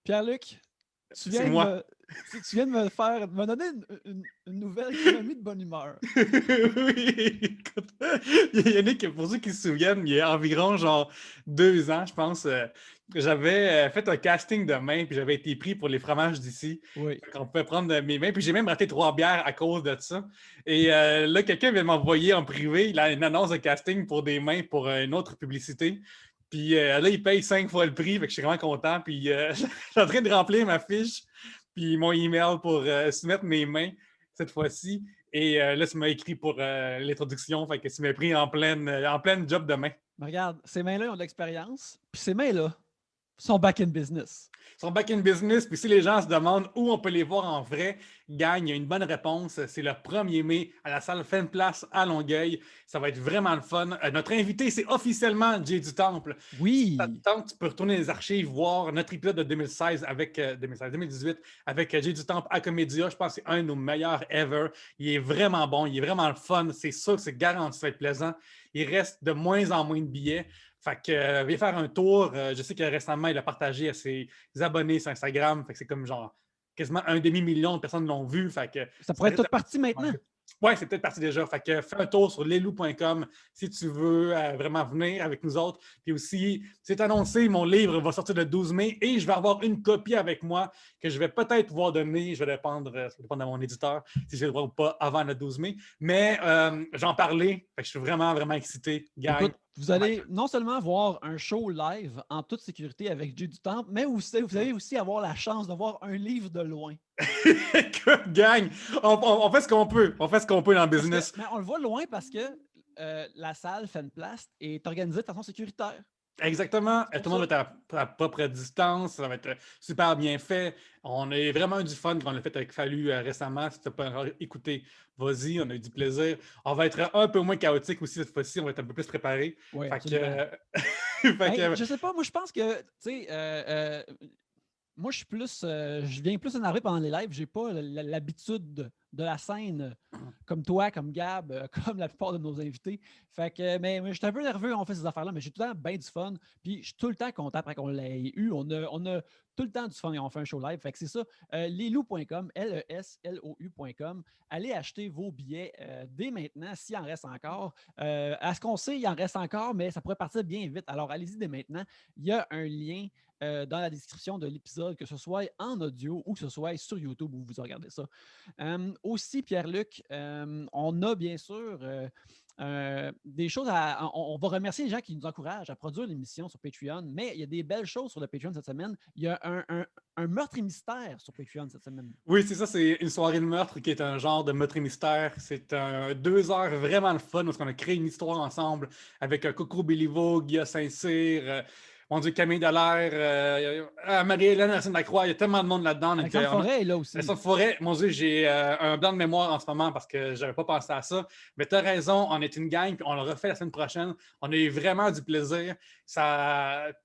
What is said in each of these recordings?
Pierre-Luc, tu C'est viens de moi. me, tu viens de me donner une nouvelle qui m'a mis de bonne humeur. Oui, écoute, Yannick, pour ceux qui se souviennent, il y a environ genre 2 ans, je pense, j'avais fait un casting de main, puis j'avais été pris pour les fromages d'ici. Oui. On pouvait prendre mes mains, puis j'ai même raté 3 bières à cause de ça. Et là, quelqu'un vient de m'envoyer en privé il a une annonce de casting pour des mains pour une autre publicité. Puis là, il paye 5 fois le prix, fait que je suis vraiment content. Puis je suis en train de remplir ma fiche, puis mon email pour soumettre mes mains cette fois-ci. Et là, tu m'as écrit pour l'introduction, fait que tu m'as pris en pleine job de main. Mais regarde, ces mains-là ils ont de l'expérience, puis ces mains-là sont back in business. Ils sont back in business, puis si les gens se demandent où on peut les voir en vrai, gagne, il y a une bonne réponse. C'est le 1er mai à la salle Fan Place à Longueuil. Ça va être vraiment le fun. Notre invité, c'est officiellement Jay du Temple. Si ça te Oui. tente, tu peux retourner les archives, voir notre épisode de 2016 avec 2018 avec Jay du Temple à Comédia. Je pense que c'est un de nos meilleurs ever. Il est vraiment bon, il est vraiment le fun. C'est sûr que c'est garanti, ça va être plaisant. Il reste de moins en moins de billets. Fait que viens faire un tour. Je sais que récemment, il a partagé à ses abonnés sur Instagram. Fait que c'est comme genre quasiment un demi-million de personnes l'ont vu. Fait que Ça ça pourrait être risque toute partie maintenant. Ouais, c'est peut-être parti déjà. Fait que fais un tour sur lesloups.com si tu veux vraiment venir avec nous autres. Puis aussi, c'est annoncé, mon livre va sortir le 12 mai et je vais avoir une copie avec moi que je vais peut-être pouvoir donner. Je vais dépendre, ça va dépendre de mon éditeur si j'ai le droit ou pas avant le 12 mai. Mais j'en parlais. Fait que je suis vraiment, vraiment excité. Gang. Écoute, vous allez non seulement voir un show live en toute sécurité avec Jay du Temple, mais aussi, vous allez aussi avoir la chance de voir un livre de loin. Écoute, gang, on fait ce qu'on peut. On fait ce qu'on peut dans le Parce que, business. mais on le voit loin parce que la salle Fan Place est organisée de façon sécuritaire. Exactement. C'est pour Tout le monde ça. va être à propre distance. Ça va être super bien fait. On a vraiment eu du fun quand on l'a fait avec Fallu récemment. Si tu n'as pas encore écouté, vas-y. On a eu du plaisir. On va être un peu moins chaotique aussi cette fois-ci. On va être un peu plus préparé. Oui, Fait absolument. que, fait Ben, que, je sais pas, moi je pense que, tu sais, moi je suis plus, je viens plus énervé pendant les lives. J'ai pas l'habitude de la scène comme toi, comme Gab, comme la plupart de nos invités. Fait que, mais je suis un peu nerveux quand on fait ces affaires-là, mais j'ai tout le temps bien du fun. Puis je suis tout le temps content après qu'on l'ait eu. On a tout le temps du fun quand on fait un show live. Fait que c'est ça. Leslou.com, Leslou.com. Allez acheter vos billets dès maintenant, s'il en reste encore. À ce qu'on sait, il en reste encore, mais ça pourrait partir bien vite. Alors allez-y dès maintenant. Il y a un lien dans la description de l'épisode, que ce soit en audio ou que ce soit sur YouTube où vous regardez ça. Aussi, Pierre-Luc, on a bien sûr des choses on va remercier les gens qui nous encouragent à produire l'émission sur Patreon, mais il y a des belles choses sur le Patreon cette semaine. Il y a un meurtre et mystère sur Patreon cette semaine. oui, c'est ça. C'est une soirée de meurtre qui est un genre de meurtre et mystère. C'est 2 heures vraiment le fun parce qu'on a créé une histoire ensemble avec Coco Béliveau, Guillaume Saint-Cyr, mon Dieu, Camille Dallaire, Marie-Hélène Racine-Lacroix. Il y a tellement de monde là-dedans. Donc, Alexandre Forêt est là aussi. Alexandre Forêt, mon Dieu, j'ai un blanc de mémoire en ce moment parce que j'avais pas pensé à ça. Mais tu as raison, on est une gang, puis on le refait la semaine prochaine. On a eu vraiment du plaisir.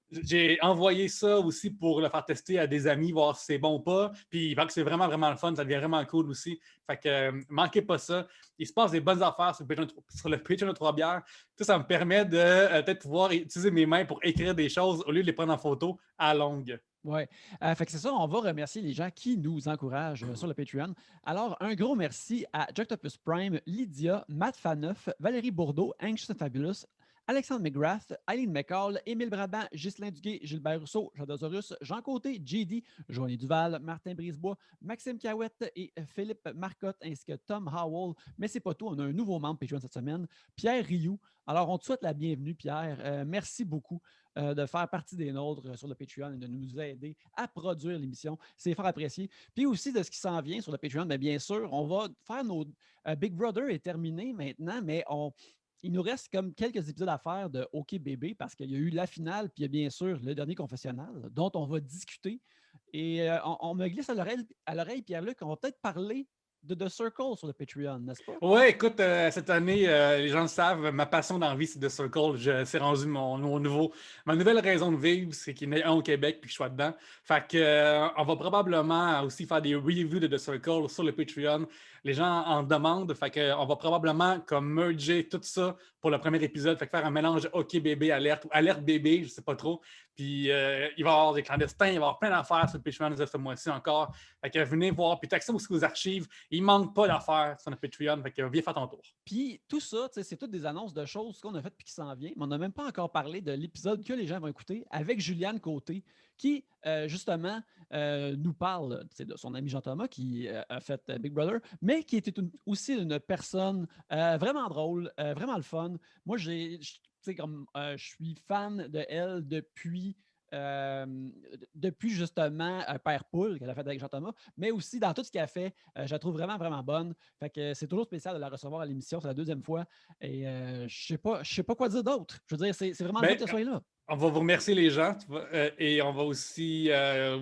J'ai envoyé ça aussi pour le faire tester à des amis, voir si c'est bon ou pas. Puis il paraît que c'est vraiment, vraiment le fun. Ça devient vraiment cool aussi. Fait que manquez pas ça. Il se passe des bonnes affaires sur le Patreon de 3 bières. Ça me permet de peut-être pouvoir utiliser mes mains pour écrire des choses au lieu de les prendre en photo à longue. Oui. Fait que c'est ça, on va remercier les gens qui nous encouragent sur le Patreon. Alors, un gros merci à Joctopus Prime, Lydia, Matt Faneuf, Valérie Bourdeau, Anxious and Fabulous, Alexandre McGrath, Eileen McCall, Émile Brabant, Ghislain Duguay, Gilbert Rousseau, Jodosaurus, Jean Côté, JD, Joanie Duval, Martin Brisebois, Maxime Cahouette et Philippe Marcotte, ainsi que Tom Howell. Mais c'est pas tout, on a un nouveau membre Patreon cette semaine, Pierre Rioux. Alors, on te souhaite la bienvenue, Pierre. Merci beaucoup de faire partie des nôtres sur le Patreon et de nous aider à produire l'émission. C'est fort apprécié. Puis aussi de ce qui s'en vient sur le Patreon, bien sûr, on va faire nos... Big Brother est terminé maintenant, mais il nous reste comme quelques épisodes à faire de OK Bébé parce qu'il y a eu la finale, puis il y a bien sûr le dernier confessionnal dont on va discuter. Et on me glisse à l'oreille, Pierre-Luc, on va peut-être parler de The Circle sur le Patreon, n'est-ce pas? Oui, écoute, cette année, les gens le savent, ma passion dans la vie, c'est The Circle. C'est rendu ma nouvelle raison de vivre, c'est qu'il y en ait un au Québec puis que je sois dedans. Fait que, on va probablement aussi faire des reviews de The Circle sur le Patreon. Les gens en demandent, fait que, on va probablement comme merger tout ça pour le premier épisode, fait que faire un mélange OK bébé alerte ou alerte bébé, je sais pas trop. Puis il va y avoir des clandestins, il va y avoir plein d'affaires sur le Patreon de ce mois-ci encore. Fait que venez voir, puis accès aussi aux archives. Il manque pas d'affaires sur notre Patreon, fait que viens faire ton tour. Puis tout ça, c'est toutes des annonces de choses qu'on a faites puis qui s'en vient. Mais on n'a même pas encore parlé de l'épisode que les gens vont écouter avec Juliane Côté, qui justement nous parle de son ami Jean-Thomas qui a fait Big Brother, mais qui était aussi une personne vraiment drôle, vraiment le fun. Moi, je suis fan de elle depuis justement Père Poule qu'elle a fait avec Jean-Thomas, mais aussi dans tout ce qu'elle a fait, je la trouve vraiment, vraiment bonne. Fait que c'est toujours spécial de la recevoir à l'émission, c'est la deuxième fois. Et je sais pas quoi dire d'autre. Je veux dire, c'est vraiment le fait qu'elle soit là. On va vous remercier les gens et on va aussi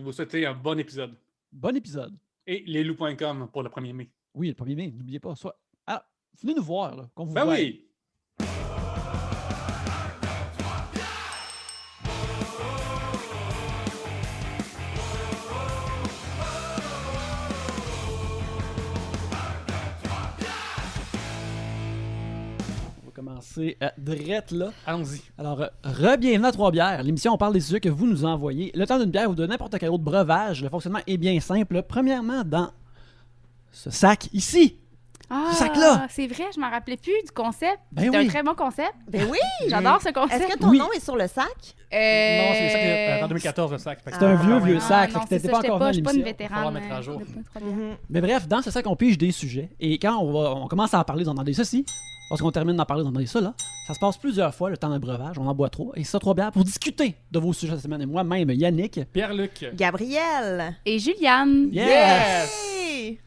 vous souhaiter un bon épisode. Bon épisode. Et lesloups.com pour le 1er mai. Oui, le 1er mai, n'oubliez pas. Venez nous voir, là, qu'on vous voit. Oui! Commencer drette là. Allons-y. Alors, re-bienvenue à Trois-Bières. L'émission, on parle des sujets que vous nous envoyez. Le temps d'une bière ou de n'importe quel autre breuvage, le fonctionnement est bien simple. Premièrement, dans ce sac ici. Ah, ce sac-là. C'est vrai, je m'en rappelais plus du concept. Ben c'est oui. un très bon concept. Ben oui! J'adore ce concept. Est-ce que ton nom est sur le sac? Non, c'est le sac en 2014, le sac. C'est un vieux sac. Non, fait que t'étais pas encore je suis dans pas une l'émission. vétérane. Mettre à jour. Mais bref, dans ce sac, on pige des sujets. Et quand on commence à en parler, vous entendez ceci. Lorsqu'on termine d'en parler, vous entendez ça là. Ça se passe plusieurs fois, le temps d'un breuvage. On en boit 3. Et ça, 3 bières pour discuter de vos sujets cette semaine. Et moi-même, Yannick. Pierre-Luc. Gabrielle. Et Juliane. Yes! Hey!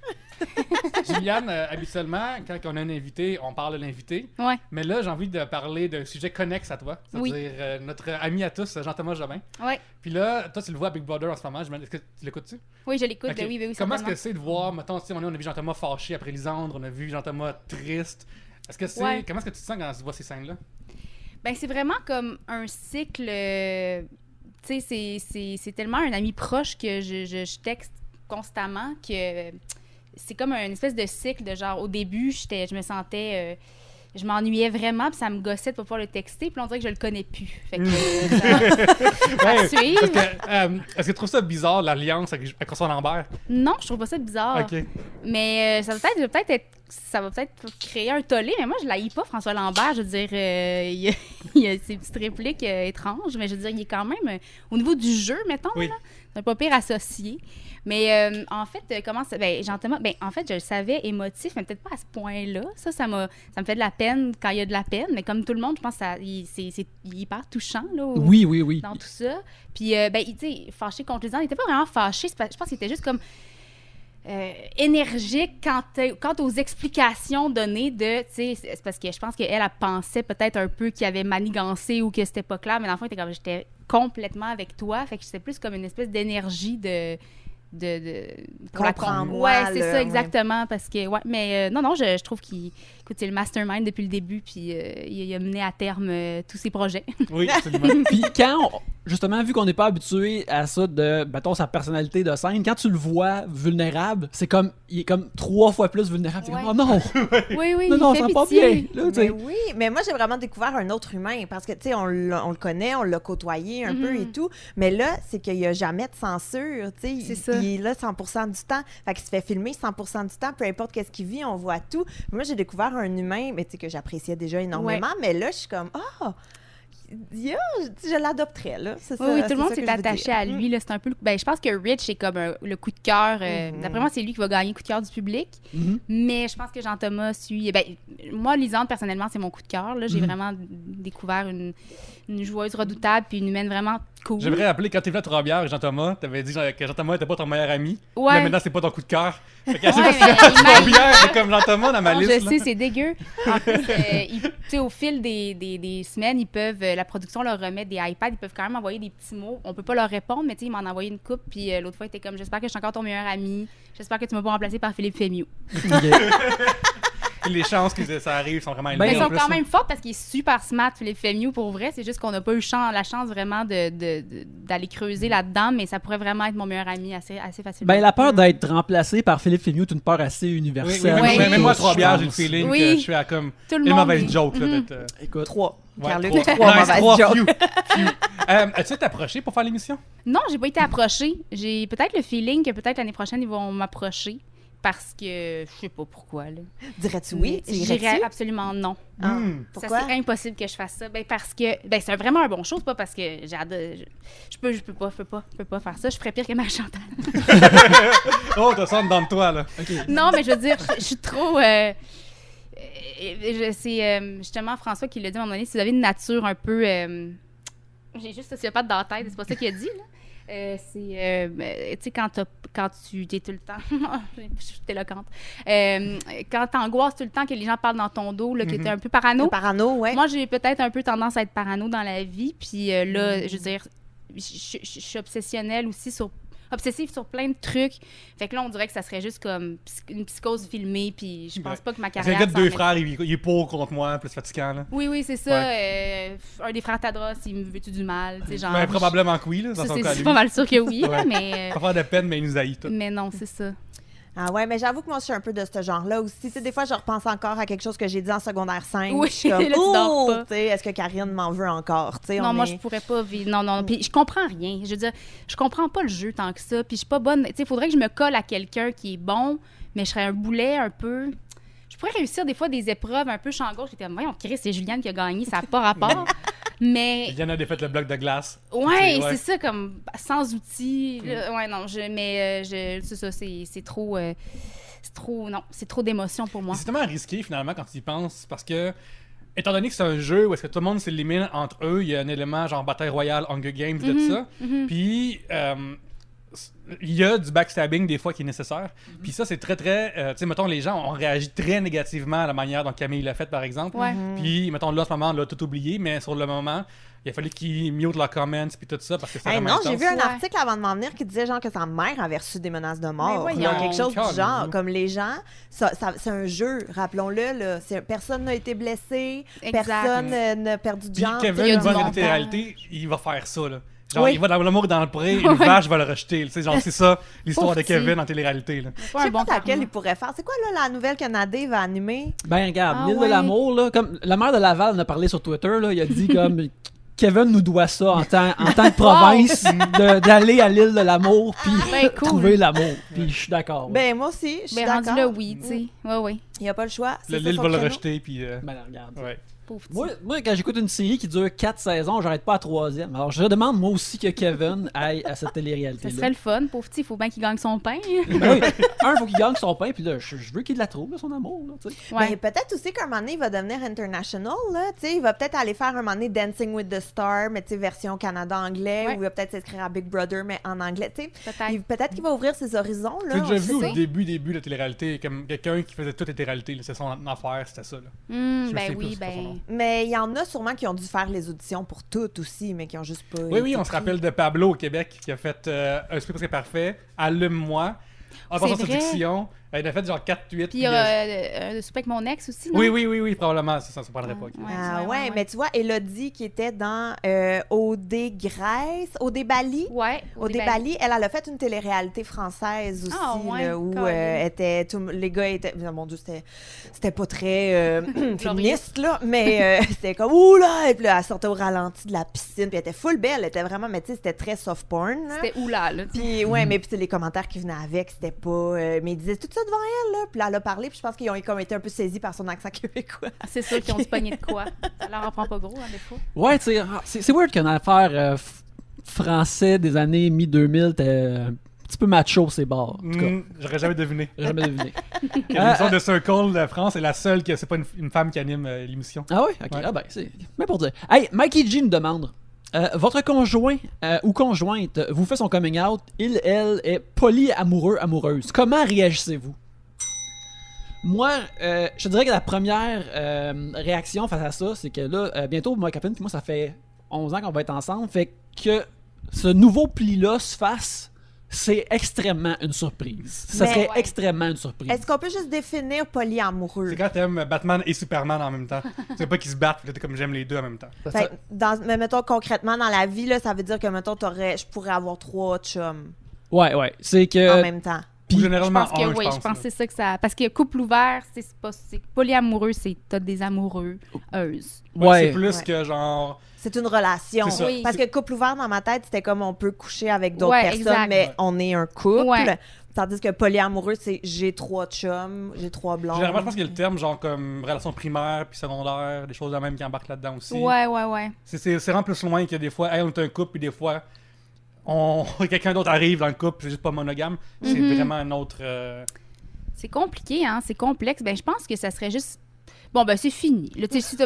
Juliane, habituellement, quand on a un invité, on parle de l'invité. Ouais. Mais là, j'ai envie de parler d'un sujet connexe à toi. C'est-à-dire notre ami à tous, Jean-Thomas Jobin. Ouais. Puis là, toi, tu le vois à Big Brother en ce moment. Est-ce que tu l'écoutes-tu? Oui, je l'écoute. Okay. Oui, Comment est-ce certainement. que c'est de voir, mettons, on a vu Jean-Thomas fâché après Lisandre, on a vu Jean-Thomas triste. Est-ce que c'est... Ouais. Comment est-ce que tu te sens quand tu vois ces scènes-là? Ben, c'est vraiment comme un cycle. Tu sais, c'est tellement un ami proche que je texte constamment que c'est comme une espèce de cycle de genre, au début, je me sentais. Je m'ennuyais vraiment, puis ça me gossait de pas pouvoir le texter, puis on dirait que je le connais plus. Fait que à suivre. Est-ce que tu trouves ça bizarre, l'alliance avec François Lambert? Non, je trouve pas ça bizarre. OK. Mais ça va peut-être créer un tollé, mais moi, je l'haïs pas, François Lambert. Je veux dire, il y a ces petites répliques étranges, mais je veux dire, il est quand même, au niveau du jeu, mettons, oui. là, c'est pas pire associé. Mais en fait, Jean-Thomas, en fait, je le savais émotif, mais peut-être pas à ce point-là. Ça me fait de la peine quand il y a de la peine, mais comme tout le monde, je pense que c'est hyper touchant, là. Oui. Dans tout ça. Puis, tu sais, fâché contre les gens, il était pas vraiment fâché. Je pense qu'il était juste comme énergique quant aux explications données de, tu sais, c'est parce que je pense qu'elle pensait peut-être un peu qu'il avait manigancé ou que c'était pas clair, mais dans le fond, j'étais complètement avec toi. Fait que c'était plus comme une espèce d'énergie Comprends-moi, ouais, c'est là, ça, exactement. Parce que, ouais, mais non, je trouve qu'il c'est le mastermind depuis le début, puis il a mené à terme tous ses projets. Oui, absolument. Puis justement, vu qu'on n'est pas habitué à ça de, mettons, sa personnalité de scène, quand tu le vois vulnérable, il est comme 3 fois plus vulnérable. C'est Ouais. comme, oh non! Oui, non, il ça fait va pas pitié. bien. Là, Mais oui, mais moi, j'ai vraiment découvert un autre humain parce que, tu sais, on le connaît, on l'a côtoyé un peu et tout, mais là, c'est qu'il n'y a jamais de censure, tu sais. C'est ça. Il est là 100% du temps. Fait qu'il se fait filmer 100% du temps, peu importe qu'est-ce qu'il vit, on voit tout. Moi, j'ai découvert un humain, mais tu sais, que j'appréciais déjà énormément, mais là, je suis comme, je l'adopterais, là. C'est ça, Oui, tout c'est le monde ça que s'est je veux attaché dire. à lui. Là, c'est un peu je pense que Rich est comme le coup de cœur. D'après moi, c'est lui qui va gagner le coup de cœur du public. Mais je pense que Jean-Thomas suit. Moi, Lisandre, personnellement, c'est mon coup de cœur. Là. J'ai vraiment découvert une joueuse redoutable puis une humaine vraiment cool. J'aimerais rappeler, quand t'es venu à Trois-Bières avec Jean-Thomas, t'avais dit que Jean-Thomas était pas ton meilleur ami. Ouais. Mais maintenant, c'est pas ton coup de cœur. Fait qu'à Ouais, chaque fois que tu mais vas à Trois-Bières, c'est comme Jean-Thomas dans ma Non, liste. je là. sais, c'est dégueu. En plus, tu sais, au fil des semaines, ils peuvent, la production leur remet des iPads, ils peuvent quand même envoyer des petits mots. On peut pas leur répondre, mais tu sais, ils m'en ont envoyé une coupe, puis l'autre fois, il était comme, j'espère que je suis encore ton meilleur ami, j'espère que tu m'as pas remplacé par Philippe Fémieux. Les chances que ça arrive sont vraiment Ben, Mais élevées. ils en sont plus, quand là. même forts parce qu'il est super smart, Philippe Fémieux, pour vrai. C'est juste qu'on n'a pas eu la chance vraiment d'aller creuser là-dedans, mais ça pourrait vraiment être mon meilleur ami assez facilement. Ben, la peur d'être remplacé par Philippe Fémieux est une peur assez Oui, universelle. oui, Oui. même moi, à Je Trois-Bières, j'ai le pense. feeling Oui. que je suis à comme Tout le une monde mauvaise est- joke. Là, Mhm. d'être, Écoute, 3. ouais, Carluc, trois. 3 Nice, mauvaises trois, jokes. few, few. As-tu été approché pour faire l'émission? Non, j'ai pas été approchée. J'ai peut-être le feeling que peut-être l'année prochaine, ils vont m'approcher parce que je sais pas pourquoi. Là. Dirais-tu oui? Tu Je dirais irais-tu? absolument non. Ah, Hmm. pourquoi? Ça, c'est impossible que je fasse ça. Ben, parce que c'est vraiment un bon show, c'est pas parce que je peux pas faire ça. Je ferais pire que Marie-Chantal. Oh, t'as ça dans toi, là. Non, mais je veux dire, je suis trop. C'est justement François qui l'a dit à un moment donné, si vous avez une nature un peu. J'ai juste sociopathe dans la tête, c'est pas ça qu'il a dit, là. Tu sais, quand tu es tout le temps. Je suis éloquente. Quand t'angoisses tout le temps que les gens parlent dans ton dos, là, que t'es un peu parano. Le parano, ouais. Moi, j'ai peut-être un peu tendance à être parano dans la vie. Puis là, je veux dire, je suis obsessive sur plein de trucs. Fait que là, on dirait que ça serait juste comme une psychose filmée. Puis je pense Ouais. pas que ma C'est carrière. le gars de deux s'en frères, il est pour contre moi, plus fatigant, là. Oui, c'est ça. Un des frères Tadros, il me veut-tu du mal? Tu sais, genre. Ben, probablement que oui, là, dans Ça, son cas. c'est lui. pas mal sûr que oui, là, Ouais. mais. Pas faire de peine, mais il nous haït tout. Mais non, c'est ça. Ah ouais, mais j'avoue que moi, je suis un peu de ce genre-là aussi. Tu sais, des fois, je repense encore à quelque chose que j'ai dit en secondaire 5. Oui, je suis comme, là, tu dors pas. tu sais, est-ce que Karine m'en veut encore? Tu sais, Non, on moi, est- je pourrais pas vivre. Non. Puis je comprends rien. Je veux dire, je comprends pas le jeu tant que ça. Puis je suis pas bonne. Tu sais, il faudrait que je me colle à quelqu'un qui est bon, mais je serais un boulet un peu. Je pourrais réussir des fois des épreuves un peu champ gauche. J'étais, voyons, Chris, c'est Juliane qui a gagné, ça n'a pas rapport. Mais. Il y en a défait le bloc de glace. Ouais, Ouais. c'est ça, comme sans outils. Là, ouais, non, c'est ça, c'est trop. C'est trop. Non, c'est trop d'émotions pour moi. C'est tellement risqué, finalement, quand tu y penses, parce que, étant donné que c'est un jeu où est-ce que tout le monde s'élimine entre eux, il y a un élément genre bataille royale, Hunger Games, de tout ça. Puis, il y a du backstabbing des fois qui est nécessaire. Puis ça, c'est très, très... tu sais, mettons, les gens ont réagi très négativement à la manière dont Camille l'a fait, par exemple. Ouais. Puis, mettons, là, en ce moment, on l'a tout oublié, mais sur le moment, il a fallu qu'ils mute leurs comments puis tout ça, parce que c'est Hey, vraiment non, j'ai intense. vu un Ouais. article avant de m'en venir qui disait genre que sa mère avait reçu des menaces de mort. Mais Là, voyons. quelque chose du Calme-vous. genre. Comme les gens, c'est un jeu, rappelons-le. Là. Personne n'a été blessé, Exact. personne n'a perdu de Puis jambe. Kevin, il y a une du bonne montage. littéralité, il va faire ça, là. Genre, Oui. il va dans l'amour et dans le pré, une vache va le rejeter. Tu sais, genre, c'est ça, l'histoire de Pauvre petit. Kevin en télé-réalité, là. Pas Je un sais bon pas laquelle karma. il pourrait faire. C'est quoi là, la nouvelle que Nadé va animer? Ben regarde, Ah l'île ouais. de l'amour, là, comme la maire de Laval en a parlé sur Twitter, là, il a dit comme Kevin nous doit ça en tant que province d'aller à l'île de l'amour puis Ben, cool. trouver l'amour. Puis je suis d'accord. ouais. Ben moi aussi, je suis Ben, rendu d'accord. là, oui, tu sais. Ouais. Il n'y a pas le choix. c'est ça, L'île son va le créneau. rejeter, puis... Ben là, regarde. ouais. Pauvre petit. Moi, quand j'écoute une série qui dure 4 saisons, j'arrête pas à 3e. Alors, je demande moi aussi que Kevin aille à cette Ça télé-réalité-là. serait le fun, pauvre petit. Il faut bien qu'il gagne son pain. Ben oui. Un, faut qu'il gagne son pain, puis là, je veux qu'il la trouve, là, son amour. Là, tu sais. Ouais. Ben, peut-être aussi qu'un moment donné, il va devenir international. Là, tu sais, il va peut-être aller faire un moment donné Dancing with the Stars, mais tu sais, version Canada-anglais, Ouais. ou il va peut-être s'inscrire à Big Brother, mais en anglais. Tu sais. Peut-être. Peut-être qu'il va ouvrir ses horizons. Là, Tu as on déjà sait vu pas. au début de la télé-réalité, comme quelqu'un qui faisait toute la télé-réalité, là, c'est son affaire, c'était ça, là. Je me Ben souviens plus, oui, c'est pas son nom. ben. Mais il y en a sûrement qui ont dû faire les auditions pour toutes aussi, mais qui ont juste pas. Oui, été on se pris. rappelle de Pablo au Québec, qui a fait Un Esprit presque parfait, Allume-moi, En passant C'est sa vrai. diction, elle a fait genre 4-8. Puis il y a un souper avec mon ex aussi, non? Oui, probablement, ça prendrait pas. Ah ouais, mais tu vois, Elodie qui était dans OD Grèce, OD Bali. Ouais. OD Bali, elle a fait une télé-réalité française aussi, Ah, ouais, là, où Colin. les gars étaient. Mon Dieu, c'était pas très féministe, là, mais c'était comme oula! Et puis là, elle sortait au ralenti de la piscine, puis elle était full belle, elle était vraiment, mais tu sais, c'était très soft porn. Là. C'était oula, là. Puis ouais, mais puis les commentaires qui venaient avec, c'était pas. Mais ils disaient tout ça devant elle, là. Puis là, elle a parlé, puis je pense qu'ils ont comme été un peu saisis par son accent québécois. C'est sûr qu'ils ont se pogné de quoi. Ça leur en prend pas gros, hein, des fois. Ouais, tu sais, c'est weird qu'une affaire français des années mi-2000, t'es un petit peu macho, ces bars. En tout cas, J'aurais jamais deviné. j'ai jamais deviné. L'émission de Circle de France est la seule que c'est pas une femme qui anime l'émission. Ah ouais? Ok. Ouais. Ah ben, c'est. Mais pour dire. Hey, Mikey G nous demande Votre conjoint ou conjointe vous fait son coming out, elle est polyamoureux, amoureuse. Comment réagissez-vous? Moi, je te dirais que la première réaction face à ça, c'est que là, bientôt, ma copine et moi, ça fait 11 ans qu'on va être ensemble, fait que ce nouveau pli-là se fasse, c'est extrêmement une surprise. Ça Mais- serait Ouais. extrêmement une surprise. Est-ce qu'on peut juste définir polyamoureux? C'est quand t'aimes Batman et Superman en même temps. Tu sais pas qu'ils se battent, puis là, t'es comme j'aime les deux en même temps. Fait que mais mettons concrètement dans la vie, là, ça veut dire que mettons je pourrais avoir 3 chums Ouais, c'est en que... même temps. Ou Puis- généralement Je pense que oui, je pense que là. c'est ça que ça. Parce que couple ouvert, c'est polyamoureux, c'est t'as des amoureuses. Ouais, c'est plus Ouais. que genre. C'est une relation. C'est ça. Oui. Parce que couple ouvert, dans ma tête, c'était comme on peut coucher avec d'autres Ouais, personnes, exact. mais Ouais. on est un couple. Ouais. Tandis que polyamoureux, c'est j'ai 3 chums, j'ai 3 blondes. Généralement, je pense qu'il y a le terme genre comme relation primaire puis secondaire, des choses de même qui embarquent là-dedans aussi. Ouais. C'est vraiment plus loin que des fois, hey, on est un couple, puis des fois, quelqu'un d'autre arrive dans le couple, c'est juste pas monogame. C'est Mhm. vraiment un autre. C'est compliqué, hein, c'est complexe. Ben, je pense que ça serait juste. Bon, ben, c'est fini. Là, tu sais,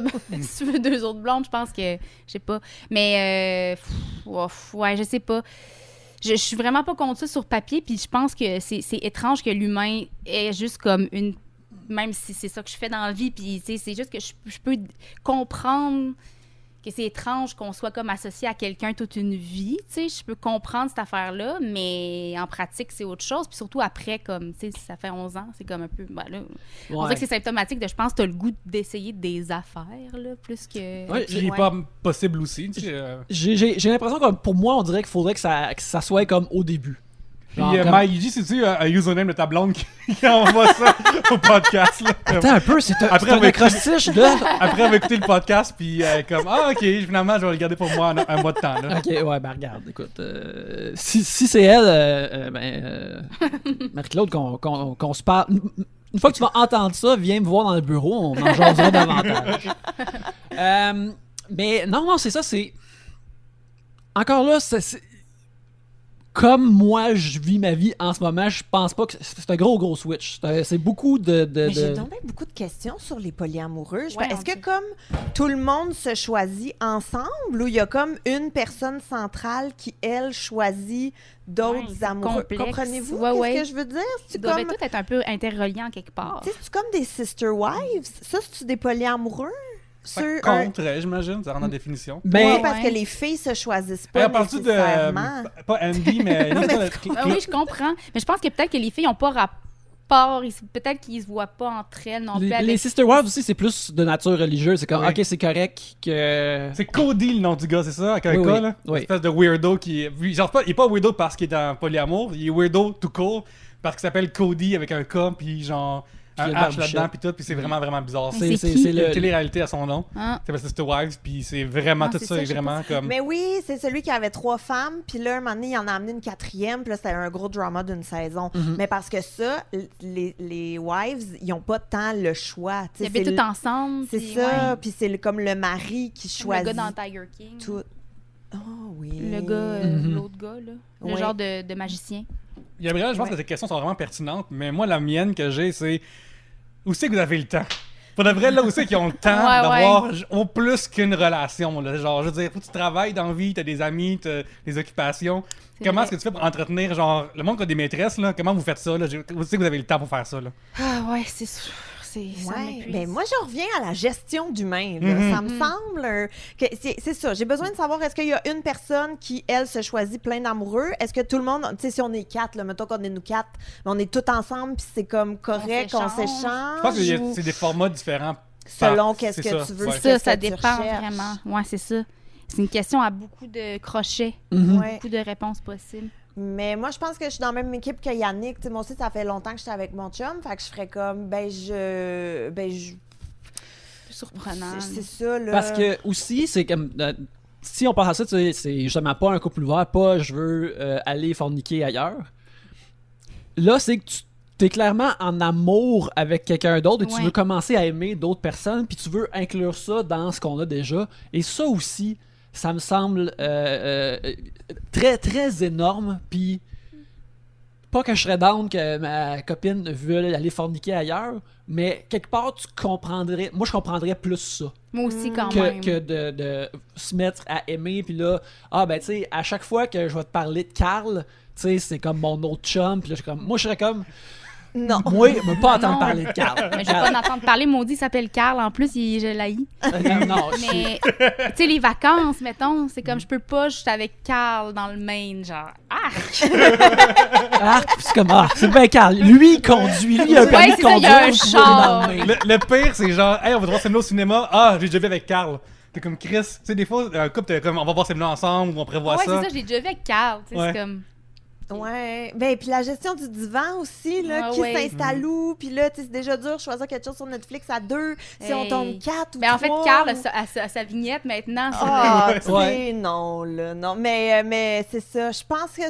si tu veux 2 autres blondes, je pense que. Je sais pas. Mais. Ouais, je sais pas. Je suis vraiment pas contre ça sur papier, puis je pense que c'est étrange que l'humain est juste comme une. Même si c'est ça que je fais dans la vie, puis tu sais, c'est juste que je peux comprendre que c'est étrange qu'on soit comme associé à quelqu'un toute une vie, tu sais, je peux comprendre cette affaire-là, mais en pratique, c'est autre chose, puis surtout après, comme, tu sais, ça fait 11 ans, c'est comme un peu, ben là, on Ouais. dirait que c'est symptomatique de, je pense, t'as le goût d'essayer des affaires, là, plus que... Ouais, Qui est Ouais. pas possible aussi. Tu sais, J'ai l'impression que pour moi, on dirait qu'il faudrait que ça soit comme au début. Puis Genre, comme- Maïji, c'est-tu un username de ta blonde qui envoie ça au podcast? Là? Attends un peu, c'est un, Après, c'est un on va- acrostiche de... Après, on va écouter le podcast, puis comme, ok, finalement, je vais le garder pour moi un mois de temps. Là. Ok, ouais, ben regarde, écoute, si c'est elle, Marie-Claude, qu'on se parle... Une fois que tu vas entendre ça, viens me voir dans le bureau, on en jasera davantage. Mais non, c'est ça, c'est... Encore là, c'est... Comme moi, je vis ma vie en ce moment, je pense pas que... C'est un gros switch. C'est beaucoup de... Mais j'ai donc beaucoup de questions sur les polyamoureux. Ouais, Est-ce on que dit. comme tout le monde se choisit ensemble ou il y a comme une personne centrale qui, elle, choisit Ouais, d'autres c'est amoureux? complexe. Comprenez-vous Ouais, qu'est-ce ouais. que je veux dire? Ils C'est doivent comme... tous être un peu interreliés en quelque part. Tu sais, c'est comme des sister wives? Ça, c'est-tu des polyamoureux? Ça Sur un- compterait, j'imagine, ça rentre en définition. Mais... Oui, parce Ouais. que les filles se choisissent Hey, pas on parle-tu nécessairement. de. Pas Andy, mais. Non, mais Oui, je comprends. Mais je pense que peut-être que les filles n'ont pas rapport. Peut-être qu'ils se voient pas entre elles non plus. Les avec- Sister Wives aussi, c'est plus de nature religieuse. C'est comme, Oui. ok, c'est correct que... C'est Cody le nom du gars, c'est ça? Avec un Oui, K, oui, là? oui. Une espèce de weirdo qui est. Genre, il est pas weirdo parce qu'il est en polyamour, il est weirdo tout court parce qu'il s'appelle Cody avec un K, puis genre. Puis Un le H barbichette. là-dedans, puis tout, puis c'est vraiment bizarre. Mais c'est qui? C'est le... une télé-réalité à son nom. Hein? C'est parce que Sister Wives, puis c'est vraiment Ah, tout c'est ça, ça, est je sais vraiment comme. Mais oui, c'est celui qui avait 3 femmes, puis là, un moment donné, il en a amené une 4e, puis là, c'était un gros drama d'une saison. Mhm. Mais parce que ça, les wives, ils n'ont pas tant le choix. tu Ils sais, habitent c'est tout ensemble. C'est puis ça, ouais. puis c'est comme le mari qui Comme le choisit gars dans Tiger King. tout. Oh oui. Le gars, Mhm. l'autre gars, là. Le Ouais. genre de magicien. Gabriel, je pense Ouais. que tes questions sont vraiment pertinentes, mais moi, la mienne que j'ai, c'est. Où c'est que vous avez le temps? Pour de vrai, là, où c'est qu'ils ont le temps Ouais, d'avoir au plus qu'une relation? Là. Genre, je veux dire, faut que tu travailles dans la vie, t'as des amis, t'as des occupations. C'est Comment vrai. est-ce que tu fais pour entretenir, genre, le monde qui a des maîtresses, là, comment vous faites ça? Là? Où c'est que vous avez le temps pour faire ça? Là? Ah ouais, c'est sûr. Ça Ouais, m'épuise. ben moi je reviens à la gestion d'humain. là. Mhm. Ça me semble que c'est ça. J'ai besoin de savoir est-ce qu'il y a une personne qui elle se choisit plein d'amoureux. Est-ce que tout le monde, tu sais, si on est 4, là, mettons qu'on est nous 4, mais on est tous ensemble puis c'est comme correct, on s'échange. s'échange. Je pense que ou c'est des formats différents. selon par- qu'est-ce c'est que ça, tu veux. ouais. C'est ça, qu'est-ce ça que tu dépend recherches. vraiment. Ouais, c'est ça. C'est une question à beaucoup de crochets, Mhm. Ouais. beaucoup de réponses possibles. Mais moi, je pense que je suis dans la même équipe que Yannick. Tu sais, moi aussi, ça fait longtemps que j'étais avec mon chum. Fait que je ferais comme, Plus surprenant. c'est ça, là. Parce que aussi, c'est comme... si on pense à ça, tu sais, c'est justement pas un couple ouvert, pas je veux aller forniquer ailleurs. Là, c'est que tu es clairement en amour avec quelqu'un d'autre et tu Ouais. veux commencer à aimer d'autres personnes, puis tu veux inclure ça dans ce qu'on a déjà. Et ça aussi, ça me semble très, très énorme, puis pas que je serais down que ma copine veuille aller forniquer ailleurs, mais quelque part, moi, je comprendrais plus ça Moi aussi, quand même. que de se mettre à aimer, puis là, ben, tu sais, à chaque fois que je vais te parler de Carl, tu sais, c'est comme mon autre chum, puis là, moi, je serais comme, Non. moi, je veux pas entendre Non. parler de Carl. Mais je vais pas en entendre parler. Maudit, il s'appelle Carl. En plus, je l'haïs. Non, Mais, tu sais, les vacances, mettons, c'est comme je peux pas, je suis avec Carl dans le Maine, genre. Ah! c'est comme, c'est bien Carl. Lui, il conduit. Lui, il a un Ouais, permis de c'est ça, il y a conduire. un je suis dans char. le Maine. Le pire, c'est genre, hey, on va voir Semla au cinéma. Ah, j'ai déjà vu avec Carl. T'es comme Chris. Tu sais, des fois, un couple, t'es comme, on va voir Semla ensemble ou on prévoit Ouais, ça. c'est ça, je l'ai déjà vu avec Carl. Tu sais, Ouais. c'est comme. Ouais. Ben, puis la gestion du divan aussi, là, Ah qui ouais. s'installe où? Puis là, tu sais, c'est déjà dur de choisir quelque chose sur Netflix à 2. Si on Hey. tombe 4 ou 3. Ben, en fait, Carl a sa vignette maintenant. sur Ah, tu sais, Ouais. non, là, non. Mais c'est ça. Je pense que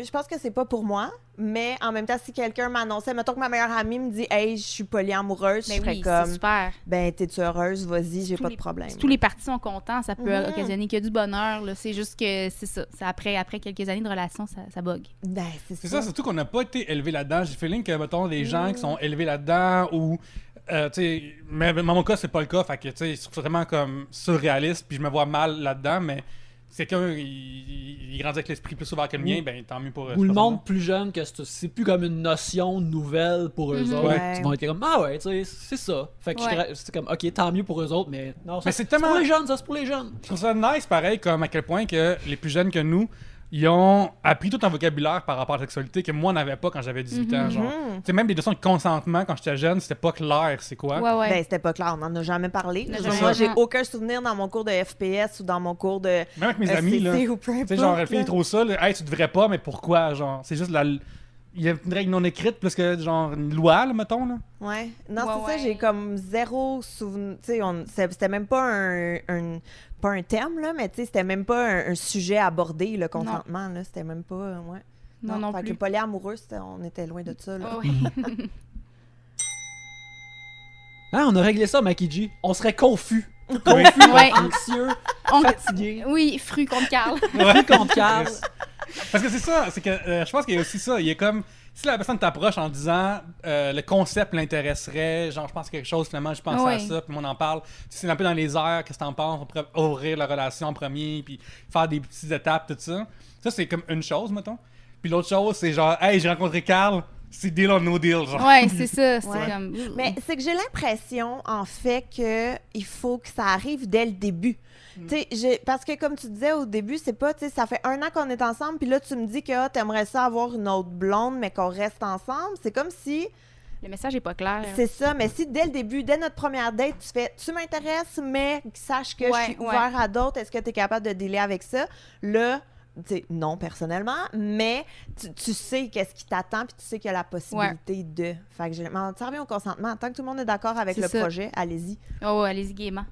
Je pense que c'est pas pour moi. Mais en même temps, si quelqu'un m'annonçait, mettons que ma meilleure amie me dit, hey, je suis polyamoureuse, je Mais serais oui, c'est comme, super. ben, t'es-tu heureuse? Vas-y, j'ai Tous pas les- de problème. Si tous les partis sont contents, ça peut Mhm. occasionner que du bonheur. Là. C'est juste que c'est ça. C'est après quelques années de relation, ça bug. Ben, C'est ça, surtout qu'on n'a pas été élevé là-dedans. J'ai le feeling que, mettons, les gens qui sont élevés là-dedans ou. Tu sais, mais dans mon cas, c'est pas le cas. Fait que, tu sais, c'est vraiment comme surréaliste. Puis je me vois mal là-dedans. Mais si quelqu'un, il grandit avec l'esprit plus ouvert que le mien, ben tant mieux pour eux. Ou le monde plus jeune, que c'est plus comme une notion nouvelle pour eux Mhm. autres. Ouais. Ils vont être comme, ah ouais, tu sais, c'est ça. Fait que Ouais. c'est comme, ok, tant mieux pour eux autres, mais non, Mais c'est c'est tellement- pour les jeunes, ça, c'est pour les jeunes. Je trouve ça nice, pareil, comme à quel point que les plus jeunes que nous, ils ont appris tout un vocabulaire par rapport à la sexualité que moi, n'avais pas quand j'avais 18 ans. Genre. Mhm. Tu sais, même des notions de consentement quand j'étais jeune, c'était pas clair, c'est quoi. Ouais, ouais. Ben, c'était pas clair, on n'en a jamais parlé. On en a Genre, jamais moi, j'ai parlé. aucun souvenir dans mon cours de FPS ou dans mon cours de Même avec mes amis, là. SCC ou peu Tu sais, importe, genre, elle fait là. trop ça, là. Hey, tu devrais pas, mais pourquoi? Genre, c'est juste la. Il y a une règle non écrite plus que, genre, une loi, là, mettons, là. Ouais. Non, Ouais, c'est ça, ouais. j'ai comme zéro souvenir. Tu sais, c'était même pas pas un terme, là, mais tu sais, c'était même pas un sujet abordé, le consentement, là. C'était même pas. Ouais. Non fait plus. que polyamoureux, on était loin de ça, là. Ah ouais. Ah, on a réglé ça, Makiji. On serait confus. Oui. Ouais. Anxieux, On- fatigué. Oui, fru contre Carl. Plus contre Carl. Parce que c'est ça, c'est que je pense qu'il y a aussi ça. Il y a comme. Si la personne t'approche en disant le concept l'intéresserait, genre je pense à quelque chose, finalement je pense à Ouais. ça, puis on en parle. Si c'est un peu dans les airs, qu'est-ce que t'en penses, on pourrait ouvrir la relation en premier, puis faire des petites étapes, tout ça. Ça, c'est comme une chose, mettons. Puis l'autre chose, c'est genre, hey, j'ai rencontré Carl, c'est deal or no deal, genre. Ouais, c'est ça. C'est Ouais. comme. Mais c'est que j'ai l'impression, en fait, que il faut que ça arrive dès le début. Tu sais, parce que comme tu disais au début, c'est pas, tu sais, ça fait 1 an qu'on est ensemble, puis là, tu me dis que t'aimerais ça avoir une autre blonde, mais qu'on reste ensemble. C'est comme si, Le message est pas clair. c'est ça, mais si dès le début, dès notre première date, tu fais, tu m'intéresses, mais sache que je Ouais, suis ouais. ouvert à d'autres, est-ce que tu es capable de dealer avec ça? Là, tu sais, non, personnellement, mais tu sais qu'est-ce qui t'attend, puis tu sais qu'il y a la possibilité de. Fait que ça revient au consentement. Tant que tout le monde est d'accord avec C'est le ça. projet, allez-y. Oh, allez-y gaiement.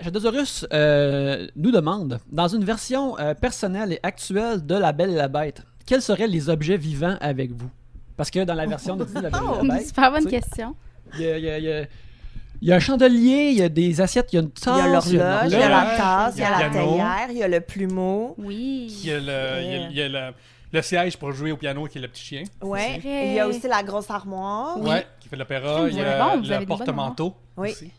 Jadosaurus nous demande, dans une version personnelle et actuelle de La Belle et la Bête, quels seraient les objets vivants avec vous? Parce que dans la version de Disney, La Belle et la Bête, Super bonne tu sais, question. il y a un chandelier, il y a des assiettes, il y a une tasse, Il y a l'horloge, il y a la l'horloge, tasse, il y a la il y a le piano. théière, il y a le plumeau. Oui. Il y a il y a le siège pour jouer au piano qui est le petit chien. Ouais. C'est vrai. Il y a aussi la grosse armoire. Oui. Ouais, qui fait l'opéra. Crème, Il y vous avez a bon, vous avez le des bonnes porte-manteau. Oui. aussi.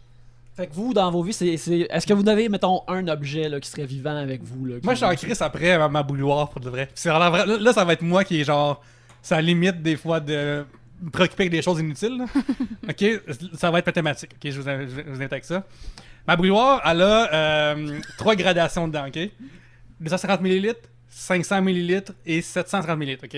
Fait que vous, dans vos vies, est-ce que vous avez, mettons, un objet là, qui serait vivant avec vous? Là, Moi, je suis en crise après ma bouilloire, pour de vrai. C'est vraiment vrai. Là, ça va être moi qui est genre. Ça limite des fois de me préoccuper avec des choses inutiles. Là. Ok, ça va être mathématique. Ok, je vous invite avec ça. Ma bouilloire, elle a 3 gradations dedans. Ok, 250 ml, 500 ml et 730 ml. Ok,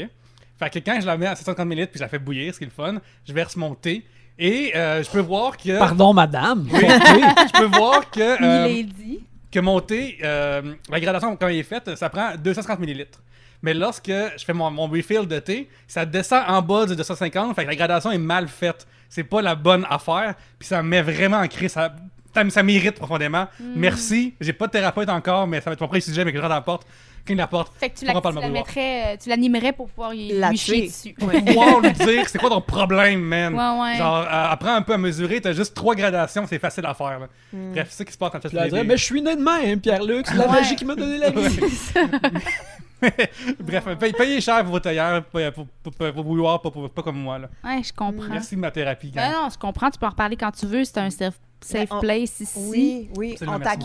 fait que quand je la mets à 730 ml puis je la fais bouillir, ce qui est le fun, je verse mon thé et je peux voir que. Pardon, madame. Je peux voir que. Milady. Que mon thé, la gradation, quand il est faite, ça prend 250 ml. Mais lorsque je fais mon refill de thé, ça descend en bas de 250, fait que la gradation est mal faite. C'est pas la bonne affaire, puis ça me met vraiment en crise. Ça m'irrite profondément. Merci, j'ai pas de thérapeute encore, mais ça va être mon premier sujet, mais que je rentre dans la porte. Quand il la porte, Fait que tu pourra pas le la m'avoir. mettrais, tu l'animerais pour pouvoir La lui chier tuer. dessus. pouvoir lui dire c'est quoi ton problème, man. Ouais, ouais. Genre, apprends un peu à mesurer, t'as juste 3 gradations, c'est facile à faire. Là. Bref, c'est ça qui se passe quand tu Puis elle dirait, mais je suis né de même, Pierre-Luc, c'est la Ouais. magie qui m'a donné la vie. Bref, payez cher pour vos tailleurs, pour vouloir, pas comme moi. Là. Ouais, je comprends. Merci de ma thérapie, gang. Non, je comprends, tu peux en reparler quand tu veux, c'est un safe place ici. Oui, Absolument, on merci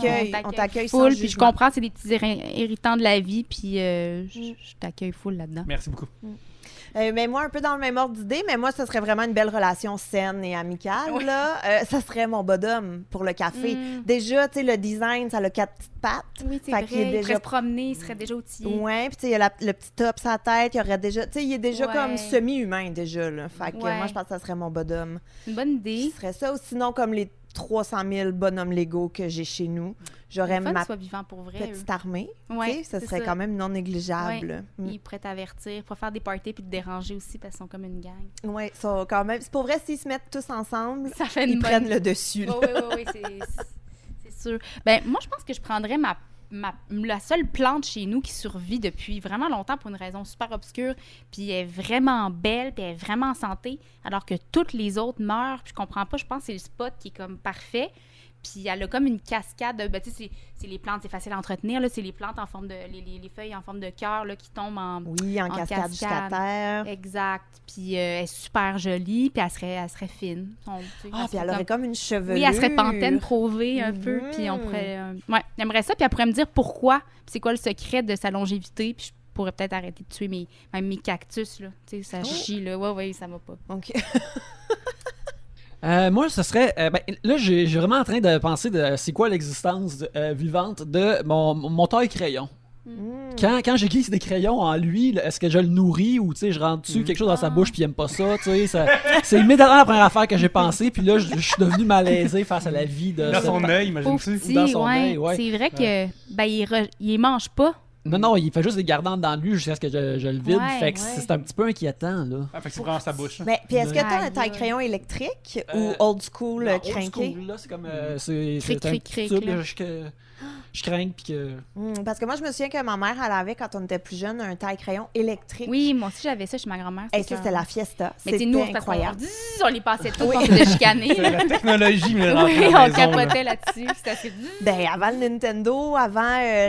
t'accueille sans Full, puis je jugement. comprends, c'est des petits irritants de la vie, puis je t'accueille full là-dedans. Merci beaucoup. Mais moi, un peu dans le même ordre d'idée, mais moi, ce serait vraiment une belle relation saine et amicale. Là. Ça serait mon bodum pour le café. Déjà, tu sais, le design, ça a 4 petites pattes. Oui, c'est Fait vrai, qu'il est il déjà- pourrait se promener, il serait déjà outillé. Ouais, puis tu sais, il y a le petit top sur la tête, il y aurait déjà... Tu sais, il est déjà Ouais. comme semi-humain, déjà, là. Fait que Ouais. moi, je pense que ça serait mon bodum. C'est une bonne Ce idée. serait ça, ou sinon, comme les 300 000 bonhommes Lego que j'ai chez nous, j'aurais C'est fun ma qu'ils soient vivants pour vrai. petite armée. Ouais, Tu sais, ça c'est serait ça. quand même non négligeable. Ils pourraient t'avertir, pour faire des parties puis te déranger aussi parce qu'ils sont comme une gang. Oui, ça quand même. C'est pour vrai, s'ils se mettent tous ensemble, Ça fait une ils bonne... prennent le dessus. là. Oui, c'est sûr. Ben, moi, je pense que je prendrais la seule plante chez nous qui survit depuis vraiment longtemps pour une raison super obscure, puis elle est vraiment belle, puis elle est vraiment en santé, alors que toutes les autres meurent, puis je comprends pas, je pense que c'est le spot qui est comme parfait, puis elle a comme une cascade de... Ben, tu sais, c'est les plantes, c'est facile à entretenir, là, c'est les plantes en forme de... les feuilles en forme de cœur, là, qui tombent en... Oui, en cascade jusqu'à terre. Exact. Puis elle est super jolie, puis elle serait fine. Ah, puis elle aurait comme une chevelure. Oui, elle serait pantaine provée un peu, puis on pourrait... ouais, j'aimerais ça, puis elle pourrait me dire pourquoi, puis c'est quoi le secret de sa longévité, puis je pourrais peut-être arrêter de tuer même mes cactus, là. Tu sais, ça chie, là. Ouais, ça va pas. OK. Moi, ce serait. Là, j'ai vraiment en train de penser de c'est quoi l'existence vivante de mon taille-crayon. Quand j'aiguise des crayons en lui, là, est-ce que je le nourris ou je rentre dessus quelque chose dans sa bouche puis il aime pas ça, c'est immédiatement la première affaire que j'ai pensé, puis là, je suis devenu malaisé face à la vie de. Dans son œil, Pauvre imagine-tu. petit, dans son ouais. œil, ouais. C'est vrai que il les mange pas. Non, il fait juste les garder dans lui jusqu'à ce que je le vide. Ouais, fait que ouais. c'est un petit peu inquiétant, là. Ah, fait que c'est vraiment sa bouche. Mais puis est-ce que t'as un Aïe, taille-crayon électrique ou Euh, old school Non, old crinqué? school, là, c'est comme. C'est Cric, un cric, petit cric, tube, là. là, je crains, puis que. Parce que moi, je me souviens que ma mère, elle avait, quand on était plus jeune, un taille-crayon électrique. Oui, moi aussi, j'avais ça chez ma grand-mère. Et ça, c'était la fiesta. Mais c'est C'était nous, parce qu'on incroyable. on les passait tous, Oui. on faisait chicaner. C'est la technologie, mais Oui, rentrée à la on maison, là. capotait là-dessus. C'était assez... Ben, avant le Nintendo, avant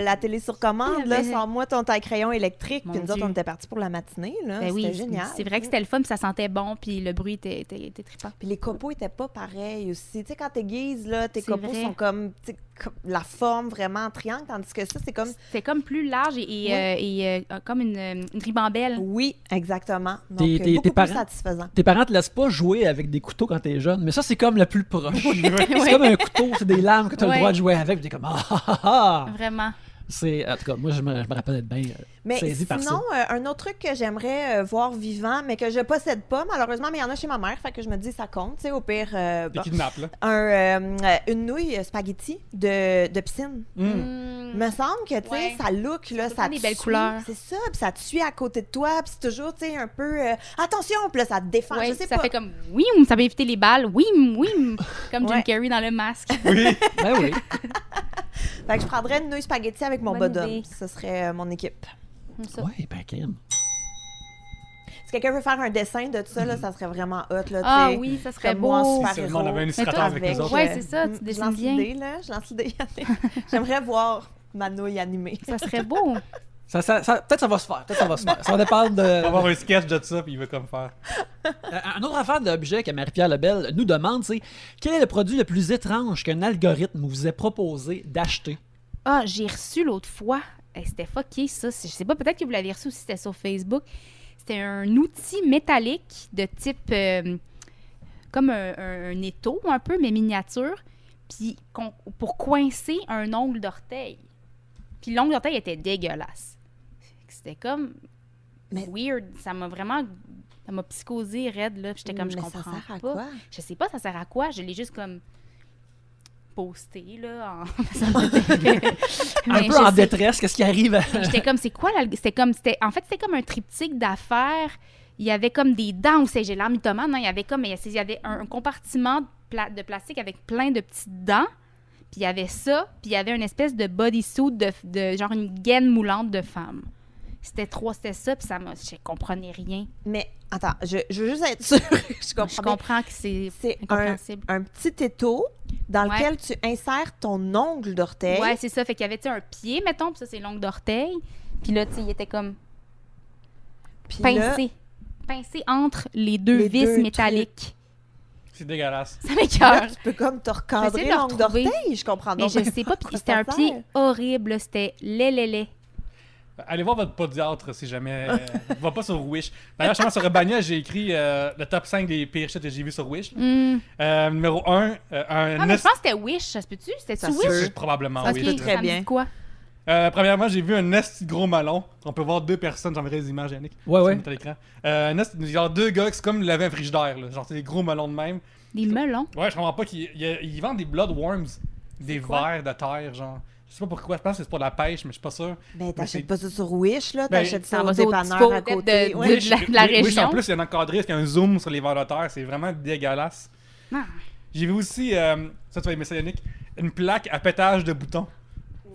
la télé sur commande, Il y là, avait- sors-moi ton taille-crayon électrique. Mon Puis nous autres, Dieu. on était partis pour la matinée, là. Ben oui, C'était génial. c'est vrai que c'était le fun, puis ça sentait bon, puis le bruit était trippant. Puis les copeaux étaient pas pareils aussi. Tu sais, quand t'aiguises, là, tes C'est copeaux vrai. sont comme, tu sais, comme la forme vraiment en triangle, tandis que ça, c'est comme... C'était comme plus large et comme une ribambelle. Oui, exactement. Donc, Tes beaucoup plus parents- satisfaisant. Tes parents te laissent pas jouer avec des couteaux quand t'es jeune, mais ça, c'est comme le plus proche. C'est Ouais. comme un couteau, c'est des lames que t'as Ouais. le droit de jouer avec, puis t'es comme ah. Vraiment. C'est, en tout cas, moi, je me rappelle être bien Mais saisi par ça. sinon, un autre truc que j'aimerais voir vivant, mais que je possède pas, malheureusement, mais il y en a chez ma mère, fait que je me dis ça compte, tu sais, au pire, Des bon, kidnaps, là. une nouille spaghetti de piscine. Me semble que, tu sais, Ouais. ça look, là, tout le ça temps des te belles suit. couleurs. C'est ça, puis ça te suit à côté de toi, puis c'est toujours, tu sais, un peu, attention, puis là, ça te défend, Ouais, je sais ça pas. fait comme oui, ça va éviter les balles. Oui, comme Jim Ouais. Carrey dans le masque. Oui. Ben oui. Fait que je prendrais une nouille spaghetti avec mon Bonne bodum. idée. Ce serait mon équipe. Ça. Ouais, ben crème. Si quelqu'un veut faire un dessin de ça, là, ça serait vraiment hot, là, Ah tu sais. oui, ça serait Comme moi en beau. super Si seulement on avait un héros. illustrateur toi, avec nous autres. ouais, c'est ça, tu je dessines lance bien. l'idée, là. Je lance l'idée. J'aimerais voir ma nouille animée. Ça serait beau. Peut-être ça va se faire. Peut-être ça va se faire. Ça va dépendre On va avoir de. un sketch de ça, puis il veut comme faire. Un autre affaire d'objet que Marie-Pierre Lebel nous demande, c'est quel est le produit le plus étrange qu'un algorithme vous ait proposé d'acheter? Ah, j'ai reçu l'autre fois. C'était fucké, ça. Je sais pas, peut-être que vous l'avez reçu aussi, c'était sur Facebook. C'était un outil métallique de type comme un étau un peu, mais miniature, puis pour coincer un ongle d'orteil. Puis l'ongle d'orteil était dégueulasse. C'était comme weird. Ça m'a psychosé raide, là. Puis j'étais comme, je Mais comprends ça sert à pas. quoi? Je sais pas, ça sert à quoi. Je l'ai juste comme posté, là. Un Mais peu je en sais- détresse, qu'est-ce qui arrive? J'étais comme, c'est quoi en fait, c'était comme un triptyque d'affaires. Il y avait comme des dents où j'ai l'air mythomane, non? Il y avait un compartiment de plastique avec plein de petites dents. Puis il y avait ça, puis il y avait une espèce de bodysuit de genre une gaine moulante de femme. C'était ça, puis je comprenais rien. Mais attends, je veux juste être sûre que je comprends. Je bien. comprends que c'est C'est incompréhensible. un petit étau dans Ouais. lequel tu insères ton ongle d'orteil. Ouais, c'est ça. Fait qu'il y avait, tu sais, un pied, mettons, puis ça, c'est l'ongle d'orteil. Puis là, tu sais, il était comme Puis là, pincé entre les deux Les vis deux métalliques. C'est dégueulasse. Ça là, m'écoeure. tu peux comme te recadrer J'essaie de le l'ongle retrouver. d'orteil, je comprends. Mais donc je bien sais pas, à puis quoi c'était ça un pied sert. horrible, là, c'était lait. Allez voir votre podiatre si jamais. Va pas sur Wish. D'ailleurs, justement, sur Urbania, j'ai écrit le top 5 des pires shit que j'ai vu sur Wish. Numéro 1, Ah, mais je pense que c'était Wish, ça se peut-tu? C'était-tu Ça se Wish? peut. C'est probablement Ok, Wish. très ça me bien. dit quoi? Premièrement, j'ai vu un esti gros melon. On peut voir deux personnes, j'enverrai des images, Yannick. Ouais, sur ouais. notre écran. Genre deux gars, c'est comme laver un frigidaire. Là. Genre, c'est des gros melons de même. Des melons. Ouais, je comprends pas qu'ils vendent des bloodworms, des quoi? vers de terre, genre. Je sais pas pourquoi, je pense que c'est pour la pêche, mais je suis pas sûr. Ben, c'est- t'achètes pas ça sur Wish, là. Ben, T'achètes ça ça au va au dépanneur Dispo à de- côté. de- Ouais. de la Oui, région. en plus, il y a un encadré, il y a un zoom sur les vers de terre, c'est vraiment dégueulasse. Ah. J'ai vu aussi, ça tu vas aimer ça, Yannick, une plaque à pétage de boutons.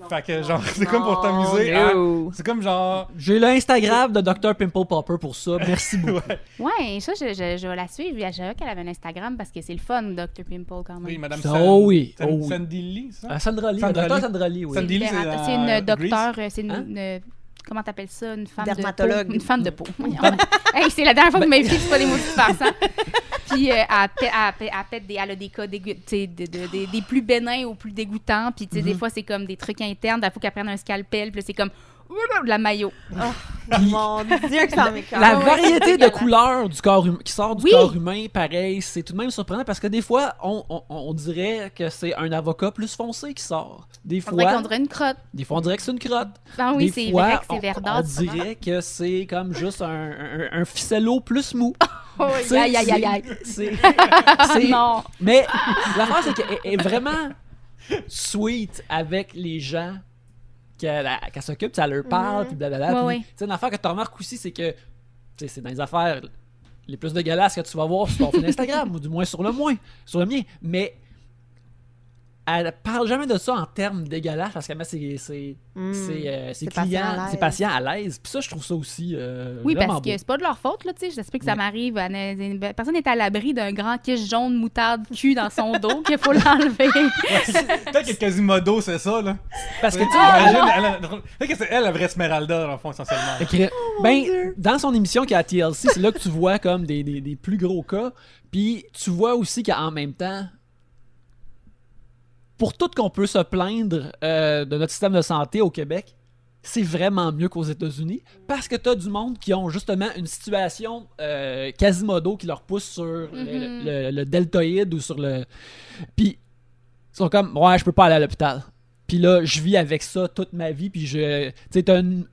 Fait que genre, c'est comme pour t'amuser à... No. C'est comme genre... J'ai l'Instagram de Dr. Pimple Popper pour ça. Merci beaucoup. Ouais. Ouais, ça, je vais la suivre. Je savais qu'elle avait un Instagram parce que c'est le fun, Dr. Pimple, quand même. Oui, Madame Oh oui, oh oui. Sandy Lee, c'est ça? Sandra Lee, Sandra Dr. Lee. Sandra Lee, oui. Sandy Lee, c'est C'est dans une Grease. docteur, c'est une, Hein? comment t'appelles ça? Une femme Dermatologue. de peau. Une femme de peau. Hey, c'est la dernière fois que vous m'avez dit que c'est pas des mots qui se passent, hein? Puis elle a des cas tu sais, des plus bénins aux plus dégoûtants. Puis tu sais, des fois, c'est comme des trucs internes. Il faut qu'elle prenne un scalpel. Puis là, c'est comme de la maillot. Mon Dieu, que ça m'écoeure. La ouais, variété c'est de dégueulasse. couleurs du corps qui sort du Oui. corps humain, pareil, c'est tout de même surprenant parce que des fois, on dirait que c'est un avocat plus foncé qui sort. Des On dirait fois, qu'on dirait une crotte. on dirait que c'est une crotte. Ah oui, Des c'est fois, vrai que c'est on verdâtre. dirait que c'est comme juste un ficello plus mou. Oh, Tu sais, aïe, aïe, aïe, aïe. c'est- Ah c'est- non. Mais l'affaire, c'est qu'elle est vraiment sweet avec les gens qu'elle s'occupe, ça leur parle, puis blablabla. Ouais, Puis, ouais. tu sais, une affaire que tu remarques aussi, c'est que tu sais, c'est dans les affaires les plus dégueulasses que tu vas voir sur ton fil Instagram, ou du moins sur le mien. Mais elle parle jamais de ça en termes dégueulasses parce qu'elle met ses patient clients, à l'aise. ses patients à l'aise. Puis ça, je trouve ça aussi Oui, vraiment parce que beau. c'est pas de leur faute, là, tu sais. J'espère que ça Ouais. m'arrive. Personne n'est à l'abri d'un grand quiche jaune moutarde cul dans son dos qu'il faut l'enlever. Peut-être que Quasimodo, c'est ça, là. Parce que tu sais, Imagine, peut-être que c'est elle la vraie Esmeralda, dans le fond, essentiellement. Ben, dans son émission qui est à TLC, c'est là que tu vois comme des plus gros cas. Puis tu vois aussi qu'en même temps, pour tout qu'on peut se plaindre de notre système de santé au Québec, c'est vraiment mieux qu'aux États-Unis parce que tu as du monde qui ont justement une situation Quasimodo qui leur pousse sur le deltoïde ou sur le. Puis ils sont comme, ouais, je peux pas aller à l'hôpital. Puis là, je vis avec ça toute ma vie. Puis tu sais, t'as une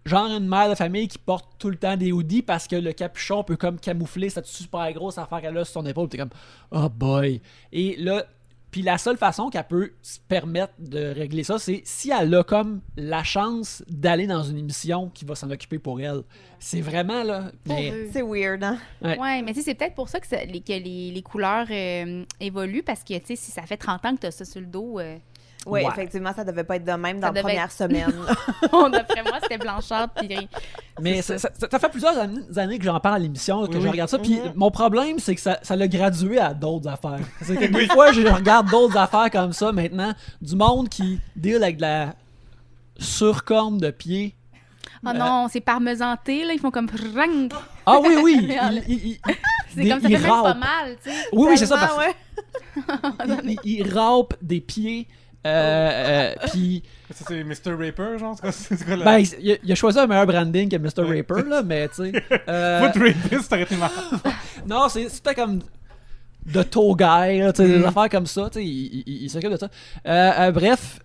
mère de famille qui porte tout le temps des hoodies parce que le capuchon peut comme camoufler cette super grosse affaire qu'elle a sur son épaule. T'es comme, oh boy. Et là, puis la seule façon qu'elle peut se permettre de régler ça, c'est si elle a comme la chance d'aller dans une émission qui va s'en occuper pour elle. C'est vraiment là. Mais, C'est weird, hein? Ouais, mais tu sais, c'est peut-être pour ça que, les couleurs évoluent parce que, tu sais, si ça fait 30 ans que tu as ça sur le dos, Oui, Ouais. effectivement, ça devait pas être de même dans Ça la devait première semaine. d'après moi, c'était blanchâtre. Puis mais ça fait plusieurs années que j'en parle à l'émission, que Oui, je oui. regarde ça. Puis mon problème, c'est que ça l'a gradué à d'autres affaires. C'est que des fois, je regarde d'autres affaires comme ça maintenant. Du monde qui deal avec de la surcorne de pied. oh non, c'est parmesanté, là. Ils font comme. Prrrang. Ah oui, oui. C'est comme ça fait même pas mal, tu sais. Oui, c'est ça. Tellement, Parce ouais. il râpe des pieds. Puis, Ça, c'est Mr. Raper, genre? C'est quoi la... ben, il a choisi un meilleur branding que Mr. Raper, là, mais tu sais. Foot Rapist, t'aurais été marrant. Non, c'était comme The Toe Guy, là, tu sais, des affaires comme ça, tu sais, il s'occupe de ça. Bref,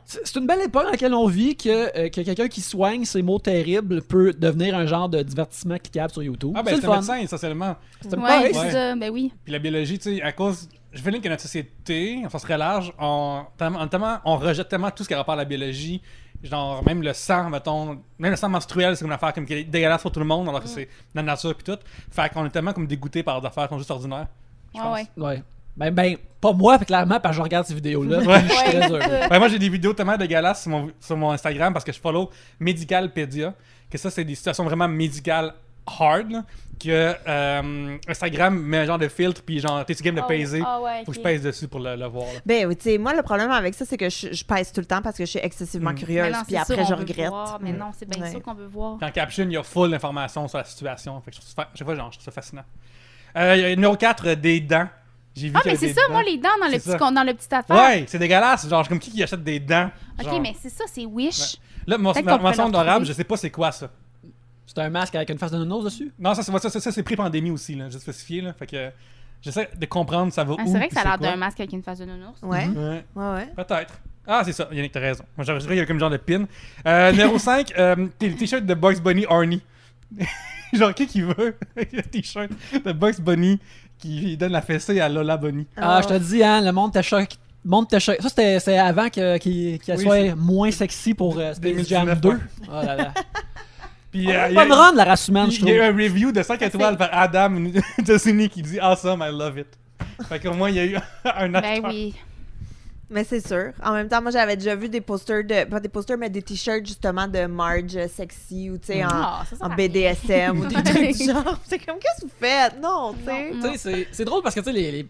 c'est une belle époque dans laquelle on vit que quelqu'un qui soigne ses mots terribles peut devenir un genre de divertissement cliquable sur YouTube. Ah, ben, c'est c'est le un fun. médecin, essentiellement. C'est Ouais, pareil, c'est ouais. ça. Ben oui. Puis la biologie, tu sais, à cause... Je veux dire que notre société, on s'en serait large, on rejette tellement tout ce qui a rapport à la biologie. Genre, même le sang, mettons, même le sang menstruel, c'est une affaire comme qui est dégueulasse pour tout le monde, alors que c'est dans la nature puis tout. Fait qu'on est tellement comme dégoûté par des affaires qui sont juste ordinaires. Je pense. Ouais. Ouais. Ben, pas moi, clairement, parce que je regarde ces vidéos-là. Ouais. Je suis très heureux. Ben, moi, j'ai des vidéos tellement dégueulasses sur mon Instagram parce que je follow Medicalpedia, que ça, c'est des situations vraiment médicales hard là, que Instagram met un genre de filtre, puis genre, t'es-tu game de peser? Faut que je pèse dessus pour le voir. Là. Ben oui, tu sais, moi, le problème avec ça, c'est que je pèse tout le temps parce que je suis excessivement curieuse, puis après, je regrette. Mais non, c'est bien sûr qu'on veut voir. Dans le caption, il y a full d'informations sur la situation. Fait que chaque fois, je trouve ça fascinant. Numéro 4, des dents. J'ai vu mais c'est ça, moi, les dents dans le petit affaire. Ouais, c'est dégueulasse. Genre, comme qui achète des dents. OK, genre. mais c'est ça, c'est Wish. Ouais. Là, mention honorable, je sais pas c'est quoi ça. C'est un masque avec une face de nounours dessus? Non, ça c'est pré-pandémie aussi, là, j'ai spécifié. Là, fait que j'essaie de comprendre ça va où. C'est vrai que ça a l'air d'un masque avec une face de nounours. Ouais. Ouais. Peut-être. Ah, c'est ça, Yannick, t'as raison. Moi, j'aurais il y a comme genre de pin. Numéro 5, t-shirt de Bugs Bunny Arnie. Genre, qui veut un t-shirt de Bugs Bunny qui donne la fessée à Lola Bunny? Ah, je te dis, hein, le monde t'achète. Ça, c'était avant qu'il soit moins sexy pour Space Jam 2. Ouais. Oh là là. Puis, Bonne run, la race humaine, je il trouve. y a eu un review de 5 étoiles par Adam Tossini qui dit « Awesome, I love it ». Fait qu'au moins, il y a eu un acteur. Ben oui. Mais c'est sûr. En même temps, moi, j'avais déjà vu des posters pas des posters, mais des t-shirts, justement, de Marge sexy ou, tu sais, en BDSM ou des trucs du genre. C'est comme, qu'est-ce que vous faites? Non, tu sais. C'est drôle parce que, tu sais,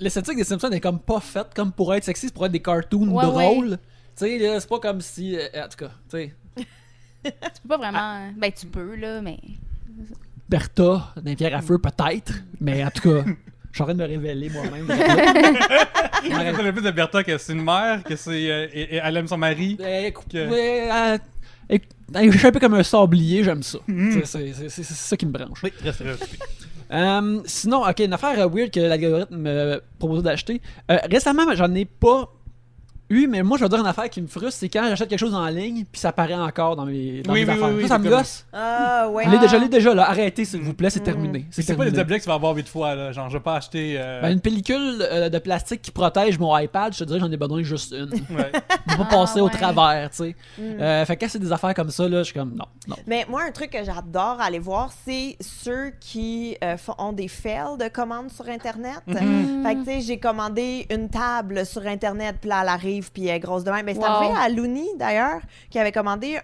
l'esthétique des Simpsons est comme pas faite comme pour être sexy, c'est pour être des cartoons drôles. Tu sais, c'est pas comme si... en tout cas, tu sais... Tu peux pas vraiment... Ben, tu peux, là, mais... Bertha, d'un pierre à feu, peut-être. Mais en tout cas, je suis en train de me révéler moi-même. Elle connaît plus de Bertha que c'est une mère, que c'est... elle aime son mari. Je suis un peu comme un sablier, j'aime ça. C'est ça qui me branche. Oui, très stéréotypé. Sinon, ok, une affaire weird que l'algorithme me proposait d'acheter. Récemment, j'en ai pas eu, mais moi, je vais dire une affaire qui me frustre, c'est quand j'achète quelque chose en ligne, puis ça apparaît encore dans mes affaires. Oui, ça me gosse. Ah, ouais. Je l'ai déjà, là. Arrêtez, s'il vous plaît, c'est terminé. C'est pas les objets que tu vas avoir 8 fois, là. Genre, je vais pas acheter... une pellicule de plastique qui protège mon iPad, je te dirais j'en ai besoin juste une. Ouais. Je vais pas passer au travers, tu sais. Fait que quand c'est des affaires comme ça, là, je suis comme, non. Mais moi, un truc que j'adore aller voir, c'est ceux qui ont des fails de commandes sur Internet. Fait que, tu sais, j'ai commandé une table sur Internet, puis là, elle arrive, puis elle est grosse de même. Mais c'est arrivé à Looney, d'ailleurs, qui avait commandé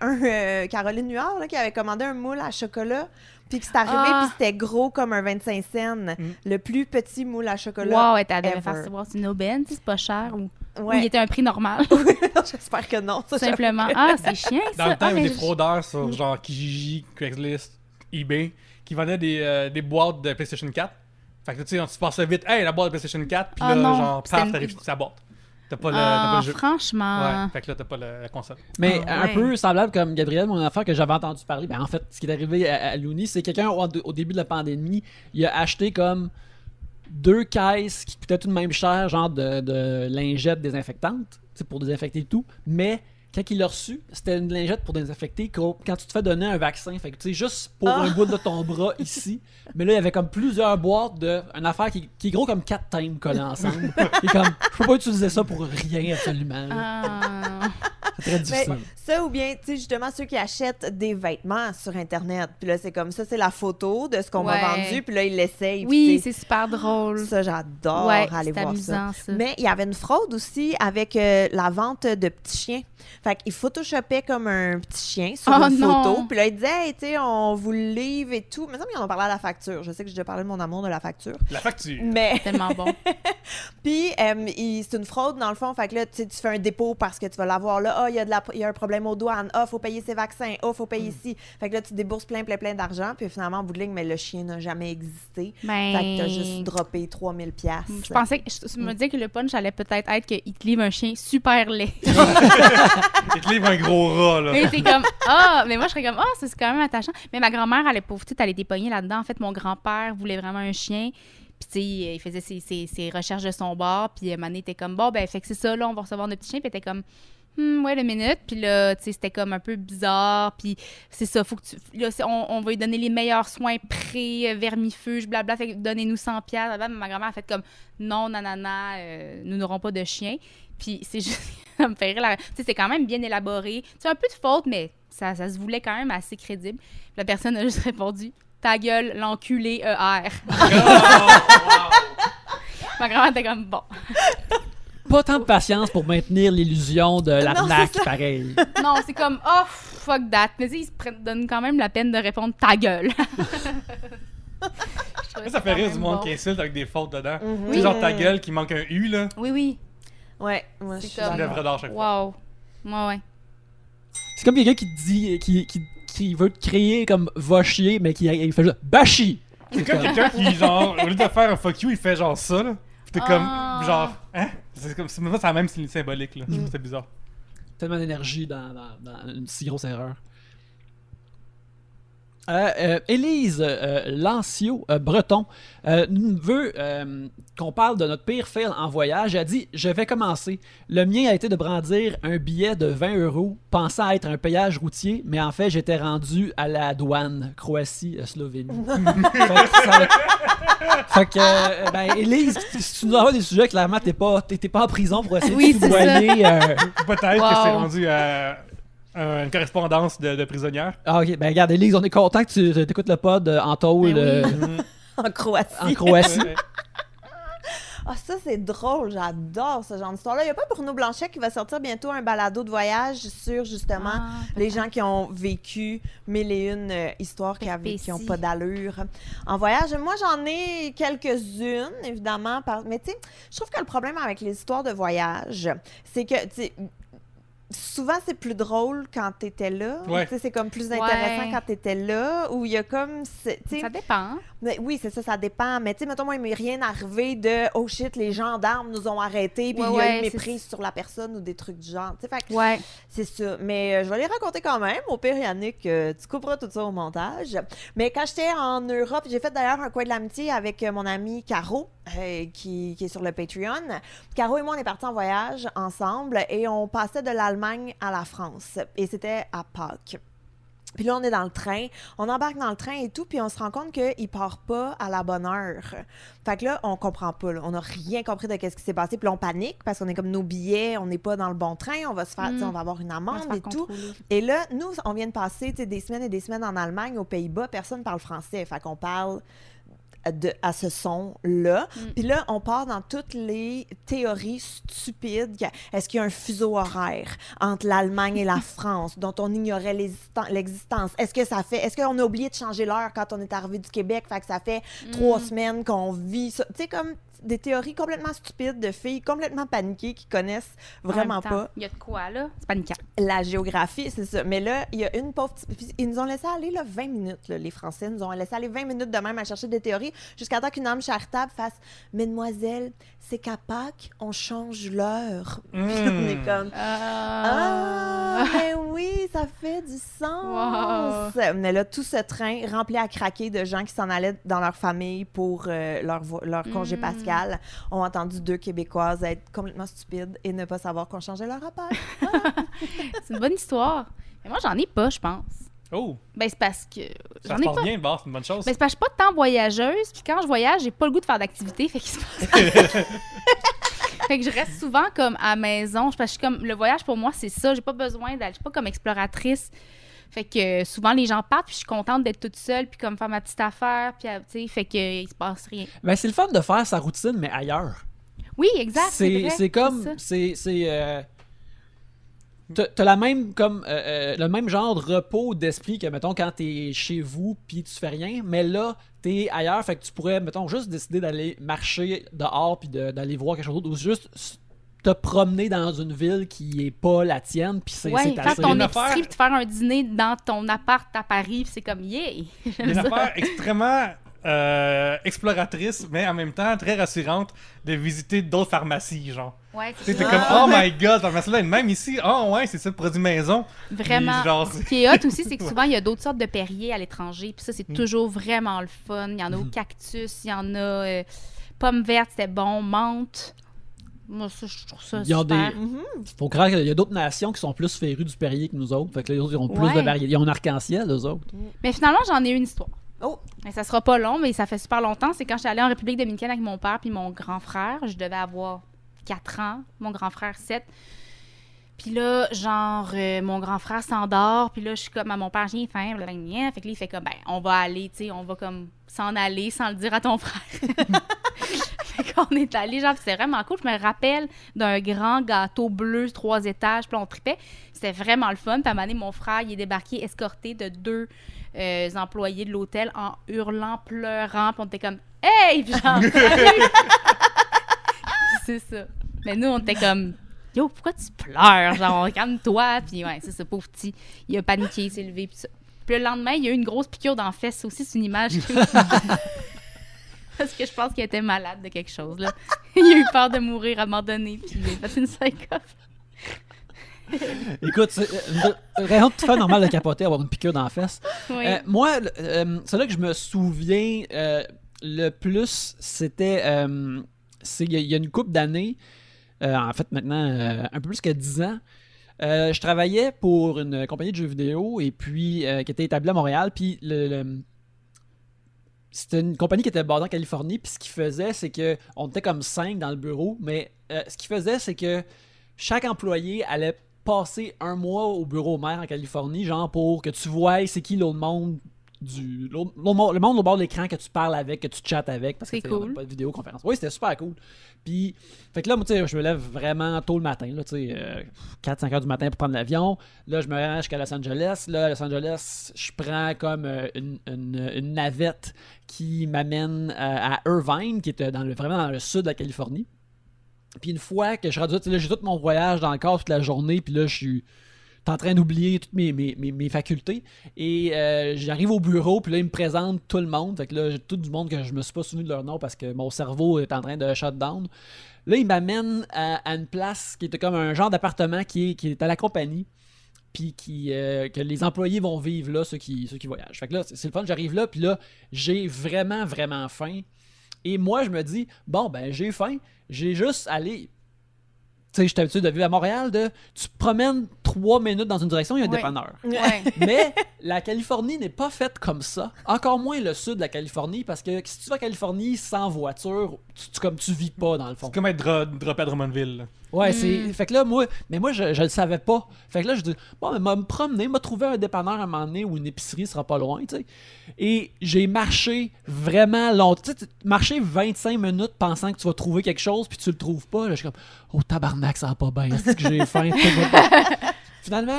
Caroline Nuard, là, qui avait commandé un moule à chocolat, puis que c'est arrivé, puis c'était gros comme un 25 cents. Le plus petit moule à chocolat. Wow, elle devait faire savoir c'est une aubaine, c'est pas cher ou il était un prix normal. J'espère que non. Tout simplement. Ah, c'est chiant, ça. Dans le temps, il y avait des fraudeurs sur genre Kijiji, Craigslist, eBay, qui vendaient des boîtes de PlayStation 4. Fait que tu sais, tu passais vite, hey, la boîte de PlayStation 4, puis là, genre, paf, t'arrives sur sa boîte. T'as pas le jeu. Franchement. Ouais, fait que là, t'as pas la console. Mais un peu semblable comme Gabriel, mon affaire que j'avais entendu parler. Ben, en fait, ce qui est arrivé à Looney, c'est quelqu'un au début de la pandémie, il a acheté comme 2 caisses qui coûtaient tout de même cher, genre de lingettes désinfectantes, pour désinfecter et tout. Mais quand il l'a reçu, c'était une lingette pour désinfecter quand tu te fais donner un vaccin. Fait que tu sais, juste pour un bout de ton bras ici. Mais là, il y avait comme plusieurs boîtes d'une affaire qui est gros comme 4 thèmes collés ensemble. Et comme, je peux pas utiliser ça pour rien absolument. C'est très difficile. Mais ça, ou bien, tu sais, justement, ceux qui achètent des vêtements sur Internet. Puis là, c'est comme ça, c'est la photo de ce qu'on m'a vendu. Puis là, ils l'essayent. Oui, c'est super drôle. Ça, j'adore aller voir amusant, ça. Mais il y avait une fraude aussi avec la vente de petits chiens. Fait qu'il photoshopait comme un petit chien sur une photo. Puis là, il disait, hey, tu sais, on vous le livre et tout. Mais ça, ils en ont parlé à la facture. Je sais que j'ai déjà parlé de mon amour de la facture. La facture. Mais... tellement bon. Puis, c'est une fraude, dans le fond. Fait que là, tu fais un dépôt parce que tu vas l'avoir là. Ah, il y a un problème aux douanes. Ah, faut payer ses vaccins. Ah, faut payer ici. Fait que là, tu débourses plein d'argent. Puis finalement, en bout de ligne, mais le chien n'a jamais existé. Fait que t'as juste droppé 3000$. Je pensais que... Je me disais que le punch allait peut-être être qu'il te livre un chien super laid. Il te livre un gros rat, là. Mais t'es comme, mais moi, je serais comme, c'est quand même attachant. Mais ma grand-mère, elle est pauvre, elle était pognée là-dedans. En fait, mon grand-père voulait vraiment un chien. Puis, tu sais, il faisait ses recherches de son bord. Puis, à un moment donné, il était comme, bon, ben, fait que c'est ça, là, on va recevoir notre petit chien. Puis, elle était comme, wait a minute. Puis là, tu sais, c'était comme un peu bizarre. Puis, c'est ça, faut que tu. Là, on va lui donner les meilleurs soins pré-vermifuge, blabla. Fait que donnez-nous 100$. Mais ma grand-mère a fait comme, non, nanana, nous n'aurons pas de chien. Puis, c'est juste. Ça me fait rire. Tu sais, c'est quand même bien élaboré. C'est un peu de faute, mais ça se voulait quand même assez crédible. La personne a juste répondu « Ta gueule, l'enculé ER. » Ma grand-mère était comme « Bon. » Pas tant de patience pour maintenir l'illusion de l'arnaque, pareil. Non, c'est comme « Oh, fuck that. Mais tu sais, ils se donnent quand même la peine de répondre ta gueule. Ça fait rire du monde qui insulte avec des fautes dedans. Tu sais, genre ta gueule qui manque un U, là. Oui. Ouais, moi, je C'est suis comme- C'est une œuvre d'art chaque fois. Wow. Ouais. C'est comme quelqu'un qui te dit, qui veut te créer comme va chier, mais qui il fait juste bachi. C'est comme quelqu'un qui, genre, au lieu de faire un fuck you, il fait genre ça, là. Puis t'es comme, genre, hein? C'est comme, c'est la même symbolique, là. C'est bizarre. Tellement d'énergie dans une si grosse erreur. Élise Lancio Breton veut qu'on parle de notre pire fail en voyage. Elle dit: je vais commencer. Le mien a été de brandir un billet de 20 € pensant être un payage routier, mais en fait j'étais rendu à la douane Croatie-Slovénie. Fait que, ben, Élise, si tu nous envoies des sujets, clairement t'es pas en prison pour essayer Oui, de c'est soudoyer. Peut-être Wow. que c'est rendu à une correspondance de prisonnière. Ah, ok, ben regarde, Élise, on est content que tu écoutes le pod en tôle Ben oui. en Croatie. en Croatie. Ah, ça, c'est drôle. J'adore ce genre d'histoire-là. Il n'y a pas Bruno Blanchet qui va sortir bientôt un balado de voyage sur, justement, les gens qui ont vécu mille et une histoires qui n'ont pas d'allure en voyage. Moi, j'en ai quelques-unes, évidemment. Mais tu sais, je trouve que le problème avec les histoires de voyage, c'est que, tu sais, souvent, c'est plus drôle quand t'étais là. Ouais. Tu sais, c'est comme plus intéressant quand t'étais là, où il y a comme... tu sais, Ça dépend. mais oui, c'est ça, ça dépend. Mais tu sais, mettons, moi, il m'est rien arrivé de « Oh shit, les gendarmes nous ont arrêtés, puis il y a eu méprise sur la personne » ou des trucs du genre. Tu sais, fait que Ouais. c'est ça. Mais je vais les raconter quand même. Au pire, Yannick, tu couperas tout ça au montage. Mais quand j'étais en Europe, j'ai fait d'ailleurs un coin de l'amitié avec mon amie Caro, qui est sur le Patreon. Caro et moi, on est partis en voyage ensemble et on passait de l'Allemagne à la France. Et c'était à Pâques. Puis là, on est dans le train, on embarque dans le train et tout, puis on se rend compte qu'il part pas à la bonne heure. Fait que là, on comprend pas, là. On n'a rien compris de ce qui s'est passé, puis là, on panique parce qu'on est comme nos billets, on n'est pas dans le bon train, on va se faire, tu sais, on va avoir une amende et tout. Et là, nous, on vient de passer, tu sais, des semaines et des semaines en Allemagne, aux Pays-Bas, personne parle français, fait qu'on parle à ce son-là. Puis là, on part dans toutes les théories stupides. Est-ce qu'il y a un fuseau horaire entre l'Allemagne et la France dont on ignorait l'existence? Est-ce qu'on a oublié de changer l'heure quand on est arrivé du Québec? Fait que ça fait 3 semaines qu'on vit ça. Tu sais, comme des théories complètement stupides de filles complètement paniquées qui connaissent vraiment pas. Il y a de quoi, là? C'est paniquant. La géographie, c'est ça. Mais là, il y a une pauvre petite... Ils nous ont laissé aller là, 20 minutes, là, les Français. Nous ont laissé aller 20 minutes de même à chercher des théories jusqu'à temps qu'une âme charitable fasse « Mesdemoiselles, c'est qu'à Pâques, on change l'heure. Puis on est comme « Ah, ben oui, ça fait du sens! Wow. Mais là, tout ce train rempli à craquer de gens qui s'en allaient dans leur famille pour leur congé pascal ont entendu 2 Québécoises être complètement stupides et ne pas savoir qu'on changeait leur rapport. C'est une bonne histoire. Mais moi, j'en ai pas, je pense. Oh! Ben, c'est parce que Ça j'en se ai passe pas. bien, bah, c'est une bonne chose. Ben, c'est parce que je suis pas tant voyageuse, puis quand je voyage, j'ai pas le goût de faire d'activité, fait qu'il se passe... Fait que je reste souvent comme à la maison, parce que je suis comme, le voyage pour moi, c'est ça, j'ai pas besoin d'aller, je suis pas comme exploratrice. Fait que souvent, les gens partent, puis je suis contente d'être toute seule, puis comme faire ma petite affaire, puis tu sais, fait qu'il se passe rien. Ben, c'est le fun de faire sa routine, mais ailleurs. Oui, exact, c'est vrai, C'est comme... ça. T'as la même, comme, le même genre de repos d'esprit que, mettons, quand t'es chez vous puis tu fais rien, mais là, t'es ailleurs, fait que tu pourrais, mettons, juste décider d'aller marcher dehors puis d'aller voir quelque chose d'autre, ou juste te promener dans une ville qui est pas la tienne, puis c'est faire assez... ton Une épicerie, affaire- puis te faire un dîner dans ton appart à Paris, puis c'est comme, yeah! Il y a une affaire extrêmement exploratrice, mais en même temps très rassurante de visiter d'autres pharmacies, genre. Ouais, Tu sais, c'est t'es ça. comme, oh my god, pharmacie-là, même ici, oh ouais, c'est ça le produit maison. Vraiment. Puis genre, Ce qui est hot aussi, c'est que souvent, il y a d'autres sortes de Perrier à l'étranger. Puis ça, c'est toujours vraiment le fun. Il y en a au cactus, il y en a pommes vertes, c'était bon, menthe. Moi, ça, je trouve ça Il y a super. Faut croire qu'il y a d'autres nations qui sont plus férues du Perrier que nous autres, fait que les autres, ils ont plus de variété. Ils ont un arc-en-ciel, eux autres. Mais finalement, j'en ai une histoire. Oh! Mais ça sera pas long, mais ça fait super longtemps. C'est quand j'étais allée en République dominicaine avec mon père puis mon grand frère. Je devais avoir 4 ans, mon grand frère 7. Puis là, genre, mon grand frère s'endort, puis là, je suis comme à mon père, j'ai faim, blablabla. Fait que là, il fait comme, ben, on va aller, tu sais, on va comme s'en aller sans le dire à ton frère. Fait quand on est allé, genre, c'était vraiment cool. Je me rappelle d'un grand gâteau bleu, 3 étages, puis on tripait. C'était vraiment le fun. Puis à un moment donné, mon frère, il est débarqué escorté de 2 employés de l'hôtel en hurlant, pleurant. Puis on était comme « Hey! » Puis genre, salut! C'est ça. Mais nous, on était comme « Yo, pourquoi tu pleures? Genre, calme-toi. » Puis ouais, c'est ça, pauvre petit. Il a paniqué, il s'est levé, puis ça. Puis le lendemain, il y a eu une grosse piqûre dans la fesse. Aussi, c'est une image parce que je pense qu'il était malade de quelque chose, là. Il a eu peur de mourir à un moment donné, puis il a fait une psychose. Écoute, c'est une raison tout à fait normale de capoter, avoir une piqûre dans la fesse. Oui. Moi, c'est là que je me souviens le plus, c'était... il y a une couple d'années, en fait maintenant un peu plus que 10 ans, je travaillais pour une compagnie de jeux vidéo et puis qui était établie à Montréal, puis c'était une compagnie qui était basée en Californie, puis ce qu'ils faisaient, c'est que on était comme 5 dans le bureau, mais ce qu'ils faisaient, c'est que chaque employé allait passer 1 mois au bureau mère en Californie, genre pour que tu vois c'est qui l'autre monde le monde au bord de l'écran que tu parles avec, que tu chattes avec, parce que c'est cool. On a pas de vidéoconférence. Oui, c'était super cool. Puis, fait que là, moi, tu sais, je me lève vraiment tôt le matin, là, tu sais, 4-5 heures du matin pour prendre l'avion. Là, je me rends jusqu'à Los Angeles. Là, à Los Angeles, je prends comme une navette qui m'amène à Irvine, qui est vraiment dans le sud de la Californie. Puis une fois que je suis rendu là, j'ai tout mon voyage dans le corps toute la journée, puis là, je suis en train d'oublier toutes mes facultés. Et j'arrive au bureau, puis là, ils me présentent tout le monde. Fait que là, j'ai tout du monde que je me suis pas souvenu de leur nom parce que mon cerveau est en train de shut down. Là, ils m'amènent à une place qui était comme un genre d'appartement qui est à la compagnie, puis que les employés vont vivre là, ceux qui voyagent. Fait que là, c'est le fun, j'arrive là, puis là, j'ai vraiment, vraiment faim. Et moi, je me dis, bon, ben, j'ai faim, j'ai juste allé... Tu sais, je suis habitué de vivre à Montréal, tu te promènes 3 minutes dans une direction, il y a un dépanneur. Ouais. Mais la Californie n'est pas faite comme ça. Encore moins le sud de la Californie, parce que si tu vas en Californie sans voiture, tu vis pas dans le fond. C'est comme être droppé à Drummondville. Là. Ouais, c'est. Fait que là, moi je le savais pas. Fait que là, je dis, bon, mais m'a me promener, m'a trouvé un dépanneur à un moment donné où une épicerie sera pas loin, tu sais. Et j'ai marché vraiment longtemps. Tu sais, marché 25 minutes pensant que tu vas trouver quelque chose, puis tu le trouves pas. Là, je suis comme, oh tabarnak, ça va pas bien. Est-ce que j'ai faim? Finalement,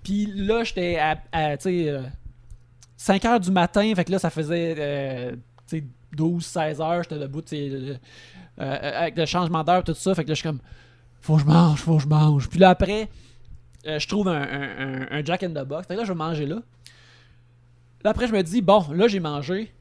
puis là, j'étais à tu sais, 5 heures du matin. Fait que là, ça faisait, tu sais, 12-16 heures. J'étais debout, tu sais, avec le changement d'heure, tout ça. Fait que là, je suis comme, faut que je mange. Puis là, après, je trouve un Jack in the Box. Fait que là, je vais manger là. Là, après, je me dis, bon, là, j'ai mangé.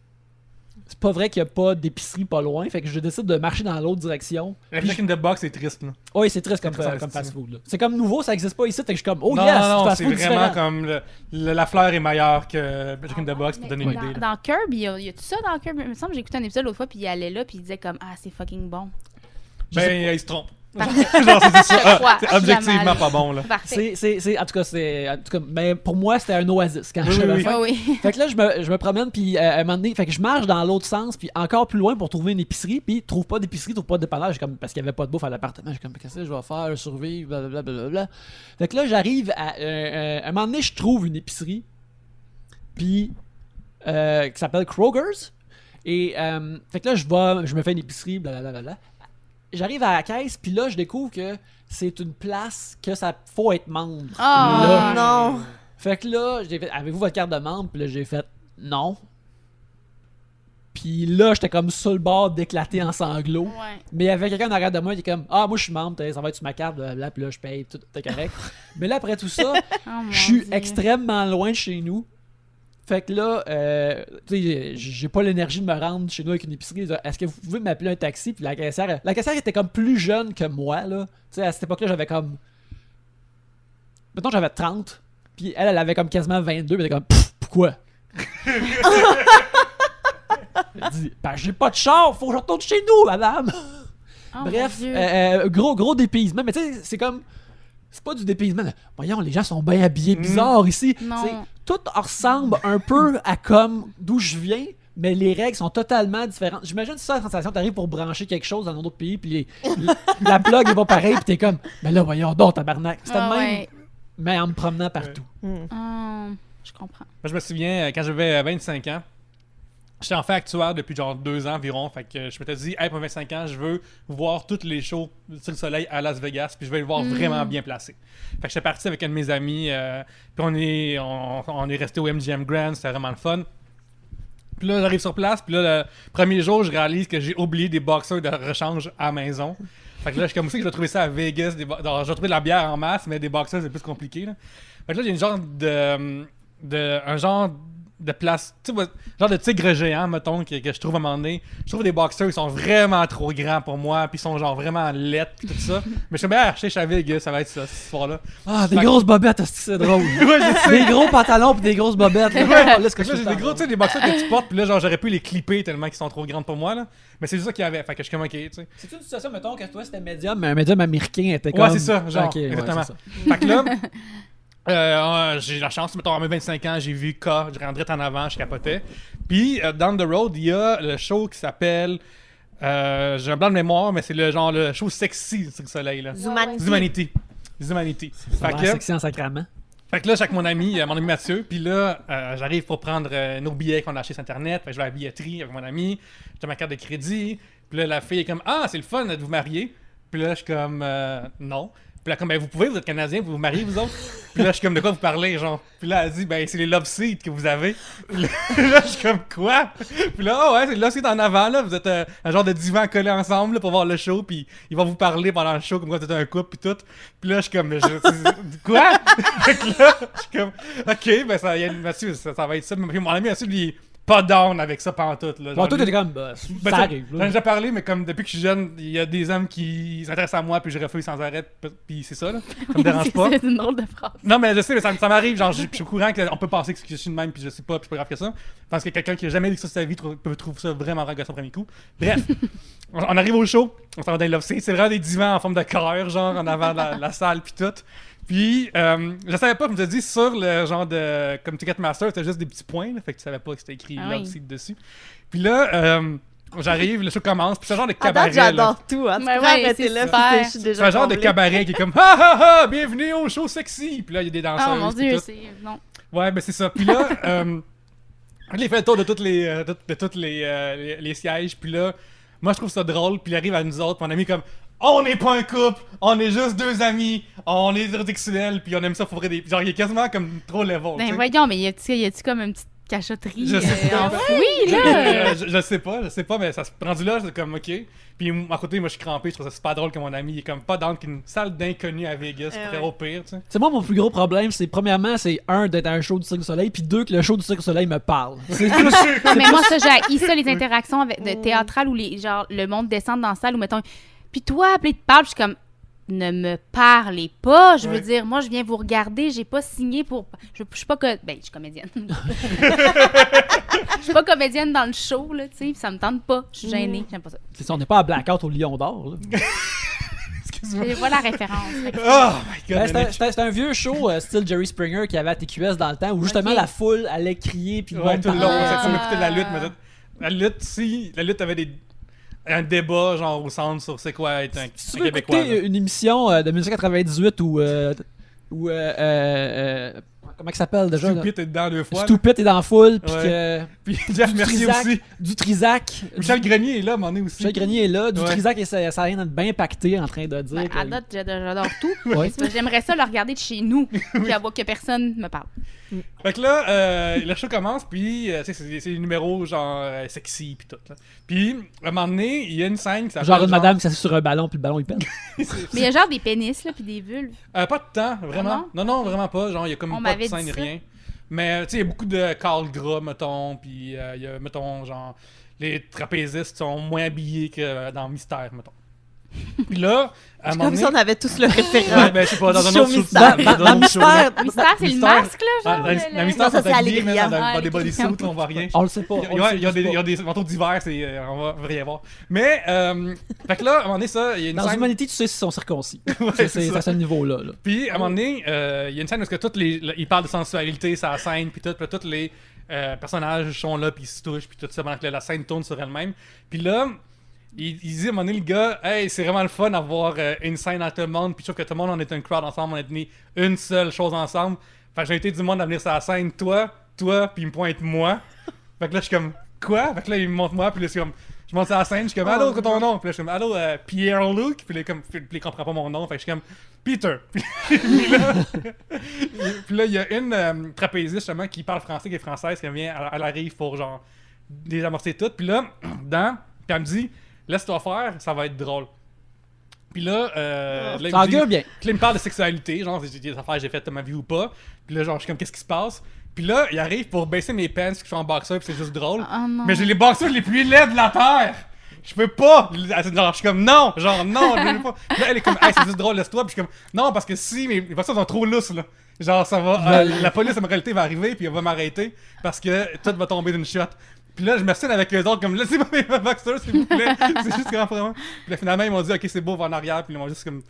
C'est pas vrai qu'il n'y a pas d'épicerie pas loin. Fait que je décide de marcher dans l'autre direction. Le Jack in the Box, c'est triste, là. Oui, c'est triste comme fast-food. Là. C'est comme nouveau, ça n'existe pas ici. Fait que je suis comme, oh yes, non, fast-food c'est vraiment différent. comme la fleur est meilleure que Jack in the Box pour donner une idée. Dans Curb, il y a tout ça dans Curb. Il me semble que j'ai écouté un épisode l'autre fois, puis il allait là, puis il disait comme, ah, c'est fucking bon. Ben, il se trompe. Parfait. Genre, c'est ça. Je crois, C'est objectivement jamais. pas bon, là. Parfait. En tout cas, mais pour moi, c'était un oasis quand j'avais oui. faim. Ah oui. Fait que là, je me promène, puis à un moment donné, fait que je marche dans l'autre sens, puis encore plus loin pour trouver une épicerie, puis trouve pas d'épicerie, trouve pas de dépannage, parce qu'il y avait pas de bouffe à l'appartement. J'ai comme, qu'est-ce que je vais faire, survivre, blablabla. Fait que là, j'arrive à un moment donné, je trouve une épicerie, puis qui s'appelle Kroger's, et fait que là, je me fais une épicerie, blablabla. J'arrive à la caisse, puis là, je découvre que c'est une place que ça faut être membre. Oh, Là. non. Fait que là, j'ai fait, avez-vous votre carte de membre? Puis là, j'ai fait non. Puis là, j'étais comme sur le bord d'éclater en sanglots. Ouais. Mais il y avait quelqu'un en arrière de moi qui est comme, ah, moi je suis membre, ça va être sur ma carte, blablabla, puis là, je paye, tout est correct. Mais là, après tout ça, Oh, mon je suis Dieu. extrêmement loin de chez nous. Fait que là, tu sais, j'ai pas l'énergie de me rendre chez nous avec une épicerie. Est-ce que vous pouvez m'appeler un taxi? Puis la caissière était comme plus jeune que moi, là. Tu sais, à cette époque-là, j'avais comme... Mettons, j'avais 30. Puis elle avait comme quasiment 22. Mais elle était comme, pourquoi? Elle dit, ben, j'ai pas de char, faut que je retourne chez nous, madame. Oh, Bref, mon Dieu. gros dépaysement. Mais tu sais, c'est comme... C'est pas du dépaysement. Voyons, les gens sont bien habillés bizarres ici. Non. T'sais, tout ressemble un peu à comme d'où je viens, mais les règles sont totalement différentes. J'imagine ça, la sensation, t'arrives pour brancher quelque chose dans un autre pays, puis la plug est pas pareille, puis t'es comme, ben là, voyons donc, tabarnak. C'était Ah, le même, ouais. mais en me promenant partout. Oh, je comprends. Moi, je me souviens, quand j'avais 25 ans, j'étais en fait actuaire depuis genre 2 ans environ. Fait que je m'étais dit, hey, pour 25 ans, je veux voir tous les shows du Cirque du Soleil à Las Vegas, puis je vais le voir vraiment bien placé. Fait que j'étais parti avec un de mes amis, puis on est resté au MGM Grand, c'était vraiment le fun. Puis là, j'arrive sur place, puis là, le premier jour, je réalise que j'ai oublié des boxers de rechange à la maison. Fait que là, je suis comme aussi que je vais trouver ça à Vegas. Je vais trouver de la bière en masse, mais des boxers, c'est plus compliqué. Là. Fait que là, il y a une genre de place, tu sais, genre de tigre géant, mettons, que je trouve à un moment donné. Je trouve des boxers, ils sont vraiment trop grands pour moi, puis ils sont genre vraiment laids, puis tout ça. Mais je suis bien acheté chez Vegas, ça va être ça, ce soir-là. Ah, des grosses bobettes, c'est drôle. Ouais, je sais. Des gros pantalons puis des grosses bobettes. Là, là, Là, j'ai des gros, tu sais, des boxers que tu portes, puis là, genre, j'aurais pu les clipper tellement qu'ils sont trop grands pour moi, là. Mais c'est juste ça qu'il y avait, fait que je suis comme, ok, tu sais. C'est une situation, mettons, que toi, c'était médium, mais un médium américain était comme... Ouais, c'est ça, genre, Ok, ouais, exactement. c'est ça. Fait que là, j'ai la chance, mettons, à mes 25 ans, j'ai vu K, je rentrais en avant, je capotais. Puis, down the road, il y a le show qui s'appelle... j'ai un blanc de mémoire, mais c'est le show sexy sur le soleil, là. Zumanity. Zumanity. Ça a l'air sexy en sacrament. Fait que là, j'ai avec mon ami Mathieu, puis là, j'arrive pour prendre nos billets qu'on a achetés sur Internet. Fait que je vais à la billetterie avec mon ami, j'ai ma carte de crédit. Puis là, la fille est comme « Ah, c'est le fun de vous marier. » Puis là, je suis comme « Non. » Puis là, comme, ben, vous pouvez, vous êtes Canadien, vous vous mariez, vous autres? Puis là, je suis comme, de quoi vous parlez, genre? Puis là, elle dit, ben, c'est les love seats que vous avez. Puis là, je suis comme, quoi? Puis là, oh ouais, c'est les love seats en avant, là. Vous êtes un genre de divan collé ensemble, là, pour voir le show. Puis il va vous parler pendant le show, comme quoi vous êtes un couple, puis tout. Puis là, je suis comme, quoi? Fait que là, je suis comme, ok, ben, Mathieu, ça va être ça. Puis mon ami Mathieu, lui, pas down avec ça pantoute, là. Bon, toi, t'étais comme, ça arrive. J'en ai déjà parlé, mais comme depuis que je suis jeune, il y a des hommes qui s'intéressent à moi, puis je refuse sans arrêt, puis c'est ça, là. Ça me dérange pas. C'est une drôle de phrase. Non, mais je sais, mais ça m'arrive, genre, je suis au courant qu'on peut penser que je suis de même, puis je sais pas, puis c'est pas grave que ça. Parce que quelqu'un qui a jamais dit ça de sa vie peut trouver ça vraiment ragossant au premier coup. Bref, on arrive au show, on s'en va dans les love seats, c'est vraiment des divans en forme de cœur, genre, en avant de la salle, puis tout. Puis, je savais pas, comme tu as dit, sur le genre de. Comme Ticketmaster, c'était juste des petits points, là, fait que tu savais pas que c'était écrit Love Seat dessus. Puis là, j'arrive, le show commence, puis c'est un genre de cabaret. J'adore tout, hein. Tu Mais peux ouais, arrêter c'est là, super. puis je suis déjà C'est un genre de comblée. cabaret qui est comme ha ha ha, bienvenue au show sexy. Puis là, il y a des danseuses. Oh mon puis dieu, tout. c'est. Non. Ouais, ben c'est ça. Puis là, il fait le tour de tous les sièges. Puis là, moi, je trouve ça drôle. Puis il arrive à nous autres. Puis on a mis comme on n'est pas un couple, on est juste deux amis, on est hétérosexuels. Puis on aime ça fourrer des. Genre, il est quasiment comme trop level. tu Ben sais. voyons, mais y a-tu comme une petite cachotterie Je sais pas. enfouie, là? Je sais pas, mais ça se rendu là, c'est comme ok. Puis à côté, moi je suis crampé, je trouve ça super drôle que mon ami il est comme pas dans qu'une salle d'inconnus à Vegas, très au pire, tu sais. C'est moi, mon plus gros problème, c'est premièrement, c'est d'être à un show du Cirque du Soleil, puis deux, que le show du Cirque du Soleil me parle. C'est plus... Ah, mais moi, ça, j'ai haï ça, les interactions de théâtrales où genre, le monde descend dans la salle, où mettons, puis toi, puis il te parle, puis je suis comme, ne me parlez pas, je veux dire, moi, je viens vous regarder, j'ai pas signé pour. Je suis pas. Ben, je suis comédienne. Je suis pas comédienne dans le show, là, tu sais, puis ça me tente pas, je suis gênée, j'aime pas ça. C'est ça, on n'est pas à Blackout au Lion d'Or. Là. Excuse-moi. Je vois la référence. Fait que- Oh my god. C'était un vieux show style Jerry Springer qu'il y avait à TQS dans le temps où justement Ok. la foule allait crier puis le Ouais, monde tout le long, parlait. c'est comme écouter la lutte, mais la lutte, si, la lutte avait un débat genre au centre sur c'est quoi être un Si tu veux Québécois. écouter une émission de 1998 où comment il s'appelle déjà? Stupid est dedans 2 fois. là. Stupid est dans la foule, puis Ouais. que Puis Jeff Mercier aussi. Du Trisac. Michel Grenier est là, à un moment donné aussi. Michel Grenier est là. Du Ouais. Trisac et ça a rien d'être bien pacté en train de dire. Ben, que- à date, j'adore tout. Ouais. C'est parce que j'aimerais ça le regarder de chez nous, puis avoir que personne me parle. Fait que là, le show commence, puis tu sais, c'est des numéros genre sexy, puis tout. Là. Puis, à un moment donné, il y a une scène qui s'appelle. Genre une madame qui s'assied sur un ballon, puis le ballon il pète. Mais il y a genre des pénis, là, puis des vulves. Pas de temps, vraiment. Ah non, vraiment pas. Genre, il y a comme On pas de m'avait scène, dit ça. rien. Mais, tu sais, il y a beaucoup de Carl gras, mettons, puis il y a, mettons, genre, les trapézistes sont moins habillés que dans Mystère, mettons. Puis là, à un moment Comme donné. si on avait tous le référent. Ouais, ben, je sais pas, dans Du un show autre show. Mystère. Dans un autre show. Mystère, c'est le Mystère. masque, là, Ah, genre. la Mystère, Non, ça, sont c'est habillés, mais Allégria. dans des Ah, bodysuits, là, on voit rien. On le sait pas. Il y a des manteaux d'hiver, on va rien voir. Mais, fait que là, à un moment donné, ça, il y a une Dans scène. Humanity, tu sais s'ils sont circoncis. Ouais, c'est c'est ça. à ce niveau-là. Là. Puis, à un moment donné, il y a une scène où ils parlent de sensualité, ça scène, puis tout, puis tous les personnages sont là, puis ils se touchent, puis tout ça, pendant que la scène tourne sur elle-même. Puis là, il dit à un moment donné, le gars, hey, c'est vraiment le fun d'avoir une scène dans tout le monde, puis je trouve que tout le monde, on est un crowd ensemble, on a tenu une seule chose ensemble. Fait que j'ai été du monde à venir sur la scène, toi, puis il me pointe moi. Fait que là, je suis comme, quoi? Fait que là, il me montre moi, puis là, c'est comme, je monte sur la scène, je suis comme, allô, c'est ton nom? Puis là, je suis comme, allô, Pierre-Luc? Puis là, il comprend pas mon nom, fait que je suis comme, Peter. Puis là, il y a une trapéziste, justement, qui parle français, qui est française, qui vient, elle arrive pour, genre, désamorcer tout. Puis là, puis elle me dit, laisse-toi faire, ça va être drôle. Puis là, là ça augure bien. Puis là, il me parle de sexualité, genre, des affaires que j'ai faites de ma vie ou pas. Puis là, genre, je suis comme, qu'est-ce qui se passe? Puis là, il arrive pour baisser mes pants, qui fait en boxeur, puis c'est juste drôle. Oh, non. Mais j'ai les boxeurs les plus laids de la terre! Je peux pas! Genre, je suis comme, non! Genre, non, je veux pas. Puis là, elle est comme, hey, c'est juste drôle, laisse-toi. Puis je suis comme, non, parce que si mes boxeurs sont trop lousses, là. Genre, ça va. La police, en réalité, va arriver, puis elle va m'arrêter, parce que tout va tomber d'une shot. Puis là, je me scène avec eux autres, comme, laissez-moi mes boxeurs, s'il vous plaît. C'est juste grand, vraiment. Puis là, finalement, ils m'ont dit, ok, c'est beau, va en arrière, puis ils m'ont juste comme.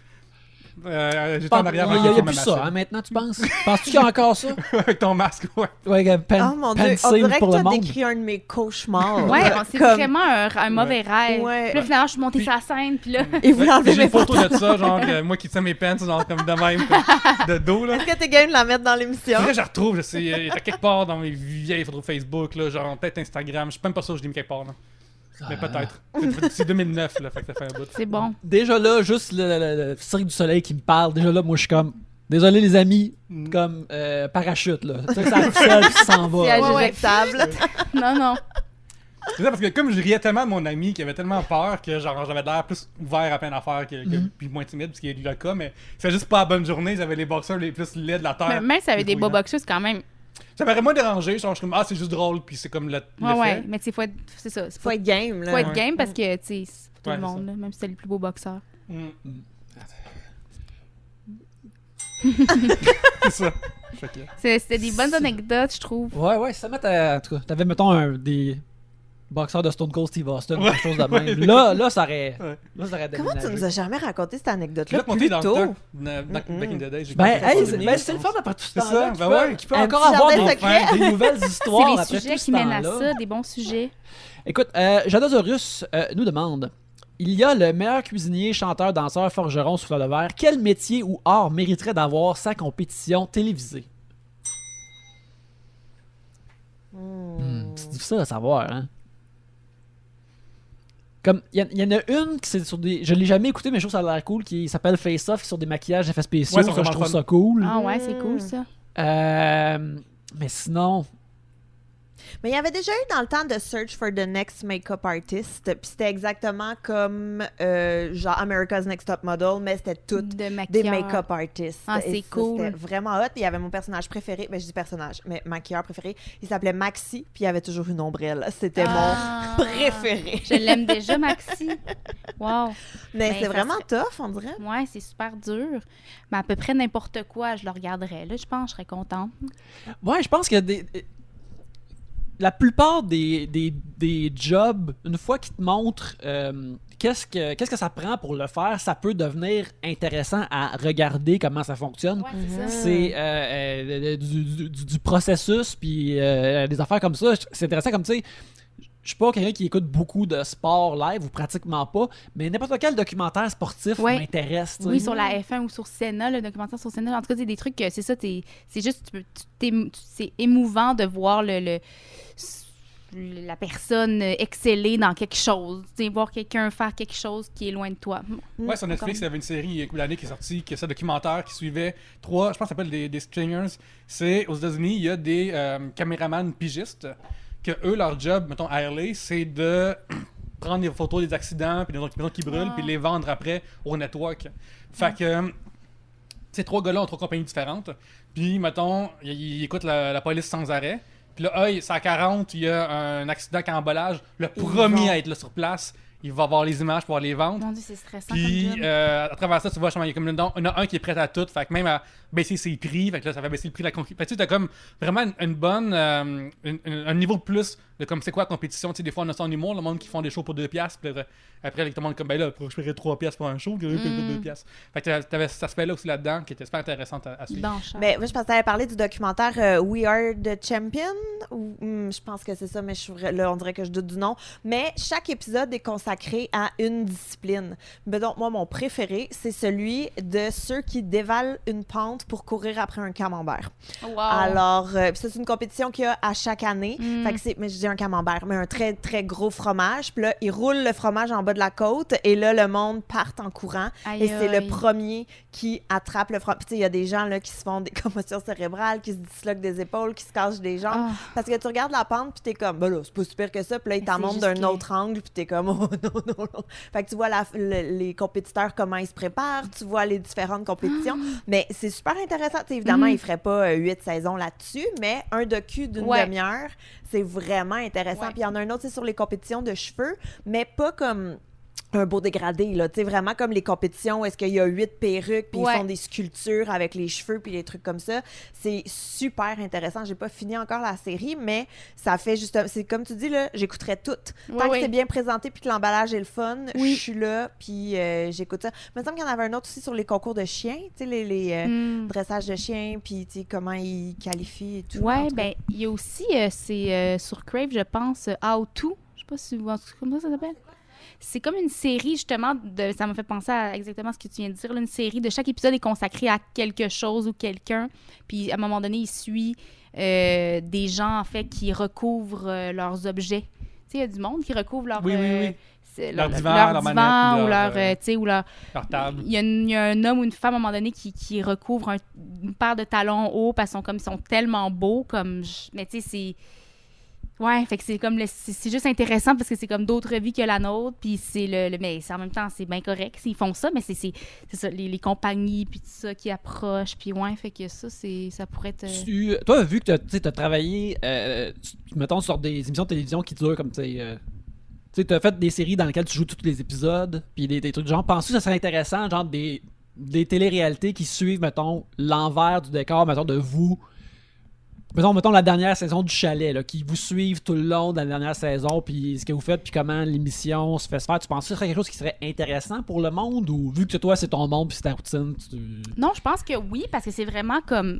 J'étais en arrière. Il n'y a plus ça, hein, maintenant, tu penses? Penses-tu qu'il y a encore ça? Avec ton masque, ouais. Ouais, Oh mon Dieu, on dirait que t'as décrit un de mes cauchemars. Ouais, c'est Comme- vraiment un mauvais rêve. Ouais. Puis là, finalement, je suis montée sur la scène, puis là... Et vous enlevez J'ai mes une photo pantalons. de ça, genre, moi qui tiens mes pants, genre, comme de même, de dos, là. Est-ce que t'es game de la mettre dans l'émission? Là, je la retrouve, je sais, il est à quelque part dans mes vieilles photos Facebook, là, genre, peut-être Instagram, je suis même pas sûr que je l'ai mis quelque part, là. Mais peut-être. C'est 2009, là, fait que ça fait un bout. C'est bon. Déjà là, juste le Cirque du Soleil qui me parle, déjà là, moi je suis comme, désolé les amis, comme parachute là. Tu sais, ça ficelle puis ça s'en va. Siège Ouais, éjectable. Non, non. C'est ça, parce que comme je riais tellement de mon ami qui avait tellement peur que genre j'avais l'air plus ouvert à plein d'affaires puis moins timide, parce qu'il y a eu le cas, mais c'est juste pas la bonne journée, j'avais les boxeurs les plus laids de la terre. Mais même si ça avait des beaux débrouillants. boxers, c'est quand même... Ça m'aurait moins dérangé, genre je suis comme, c'est juste drôle, puis c'est comme le Ouais, fait. mais tu sais, faut être... C'est ça. Faut être game, là. Faut être Ouais. game parce que, tu sais, c'est pas tout Ouais, le c'est monde, là, même si c'est les plus beaux boxeurs. C'est ça. Fait que- C'était des bonnes anecdotes, je trouve. Ouais, ça met en tout cas, t'avais mettons des boxeurs de Stone Cold Steve Austin, Ouais. quelque chose de même. Ouais. Là, ça aurait. Ouais. Là, ça aurait Comment tu déménagé. nous as jamais raconté cette Je anecdote-là l'ai raconté plus dans le tôt? temps, back in the day. j'ai Ben, pas fait hey, ça, c'est le fun après tout ce C'est temps-là. ça, Qui ben peut, ouais. qui peut Un encore petit avoir jardin des, secret. des nouvelles histoires C'est les après sujets tout ce qui mènent à temps-là. ça, des bons sujets. Écoute, Jadasaurus nous demande il y a le meilleur cuisinier, chanteur, danseur, forgeron, souffleur de verre. Quel métier ou art mériterait d'avoir sa compétition télévisée C'est difficile à savoir, hein. Comme, il y en a une qui c'est sur des. Je l'ai jamais écouté, mais je trouve que ça a l'air cool, qui s'appelle Face Off, qui est sur des maquillages effets spéciaux. Ouais, ça, c'est je vraiment trouve fun. ça cool. Ah ouais, c'est cool, ça. Mais sinon. Mais il y avait déjà eu dans le temps de Search for the Next Makeup Artist, puis c'était exactement comme genre America's Next Top Model, mais c'était tout De des maquilleur. make-up artists. Ah, Et c'est ça, cool. C'était vraiment hot. Puis il y avait mon personnage préféré, ben je dis personnage, mais maquilleur préféré, il s'appelait Maxi, puis il avait toujours une ombrelle. C'était Ah. mon préféré. Je l'aime déjà, Maxi. Wow. Mais Ben, c'est ça vraiment serait- tough, on dirait. Ouais, c'est super dur. Mais à peu près n'importe quoi, je le regarderais. Là, je pense, je serais contente. Ouais, je pense que la plupart des jobs, une fois qu'ils te montrent qu'est-ce que ça prend pour le faire, ça peut devenir intéressant à regarder comment ça fonctionne. Ouais, c'est ça. C'est du processus, puis des affaires comme ça. C'est intéressant comme, tu sais, je suis pas quelqu'un qui écoute beaucoup de sport live ou pratiquement pas, mais n'importe quel documentaire sportif Ouais. m'intéresse. tu sais. Oui, sur la F1 ou sur Senna, le documentaire sur Senna. En tout cas, c'est des trucs que c'est ça, c'est juste, c'est émouvant de voir la personne exceller dans quelque chose. Tu sais, voir quelqu'un faire quelque chose qui est loin de toi. Ouais, sur Netflix, il y avait une série il y a une année qui est sortie, qui est ce documentaire qui suivait trois, je pense que ça s'appelle des stringers. C'est aux États-Unis, il y a des caméramans pigistes que eux, leur job, mettons à LA, c'est de prendre des photos des accidents puis des maisons qui brûlent puis les vendre après au network. Fait que ces trois gars-là ont trois compagnies différentes. Puis, mettons, ils écoutent la police sans arrêt. Puis là, c'est à 40, il y a un accident cambolage. Le premier à être là sur place, il va avoir les images pour pouvoir les vendre. Mon Dieu, c'est stressant Puis, comme job. à travers ça, tu vois, il y a comme il y en a un qui est prêt à tout. Fait que même à baisser ses prix, fait que là, ça va baisser le prix de la concurrence. Fait que tu as comme vraiment une bonne. Un niveau de plus de comme c'est quoi la compétition. Tu sais, des fois, on a ça en humour, le monde qui font des shows pour 2$. Puis après, tout le monde comme, ben là, je paierais 3$ pour un show, que 2$. Fait que t'avais cet aspect-là aussi là-dedans qui était super intéressant à suivre. Dans le chat. Mais moi, je pensais à parler du documentaire We Are the Champion. Ou, je pense que c'est ça, mais là, on dirait que je doute du nom. Mais chaque épisode est consacré à une discipline. Mais donc, moi, mon préféré, c'est celui de ceux qui dévalent une pente pour courir après un camembert. Wow. Alors, puis ça, c'est une compétition qu'il y a à chaque année. Fait que c'est, mais je dis un camembert, mais un très, très gros fromage. Puis là, ils roulent le fromage en bas de la côte et là, le monde part en courant. Aïe, Et c'est aïe. le premier qui attrape le fromage. Puis tu sais, il y a des gens là, qui se font des commotions cérébrales, qui se disloquent des épaules, qui se cachent des jambes. Ah. Parce que tu regardes la pente, puis t'es comme, ben là, c'est pas super que ça. Puis là, ils Mais t'en c'est montrent juste d'un que- autre angle, puis t'es comme, oh non, non, non. Fait que tu vois les compétiteurs, comment ils se préparent, tu vois les différentes compétitions. Mais c'est super intéressant. Tu sais, évidemment, ils feraient pas 8 saisons là-dessus, mais un docu d'une Ouais. demi-heure, c'est vraiment intéressant. Ouais. Puis il y en a un autre, c'est sur les compétitions de cheveux, mais pas comme un beau dégradé, là. Tu sais, vraiment comme les compétitions où est-ce qu'il y a 8 perruques, puis Ouais. ils font des sculptures avec les cheveux, puis des trucs comme ça. C'est super intéressant. J'ai pas fini encore la série, mais ça fait juste... C'est comme tu dis, là, j'écouterais tout. Ouais, Tant que ouais. c'est bien présenté, puis que l'emballage est le fun, Oui. je suis là, puis j'écoute ça. Il me semble qu'il y en avait un autre aussi sur les concours de chiens, tu sais, les dressages de chiens, puis tu sais, comment ils qualifient et tout. En Ouais, tout cas. ben, il y a aussi, c'est sur Crave, je pense, How To. Je sais pas si vous... Comment ça s'appelle? C'est comme une série, justement, ça m'a fait penser à exactement ce que tu viens de dire. Là, une série de chaque épisode est consacré à quelque chose ou quelqu'un. Puis, à un moment donné, il suit des gens, en fait, qui recouvrent leurs objets. Tu sais, il y a du monde qui recouvre leur... Oui, oui, oui. Leur divan, leur leur divan manette, ou leur, leur... tu sais, ou leur... Leur table. Il y a un homme ou une femme, à un moment donné, qui recouvre une paire de talons hauts parce qu'ils sont tellement beaux, mais tu sais, c'est... Ouais, fait que c'est comme c'est juste intéressant parce que c'est comme d'autres vies que la nôtre, puis c'est mais en même temps c'est bien correct s'ils font ça, mais c'est ça les compagnies puis tout ça qui approchent, puis ouais, fait que ça pourrait être Toi, vu que tu as travaillé, mettons, sur des émissions de télévision qui durent comme, tu as fait des séries dans lesquelles tu joues tous les épisodes, puis des trucs genre, penses-tu que ça serait intéressant, genre des télé-réalités qui suivent, mettons, l'envers du décor, mettons, de vous. Mettons la dernière saison du Chalet, là, qui vous suivent tout le long de la dernière saison, puis ce que vous faites, puis comment l'émission se fait se faire. Tu penses que ce serait quelque chose qui serait intéressant pour le monde, ou vu que toi, c'est ton monde, puis c'est ta routine, Non, je pense que oui, parce que c'est vraiment comme...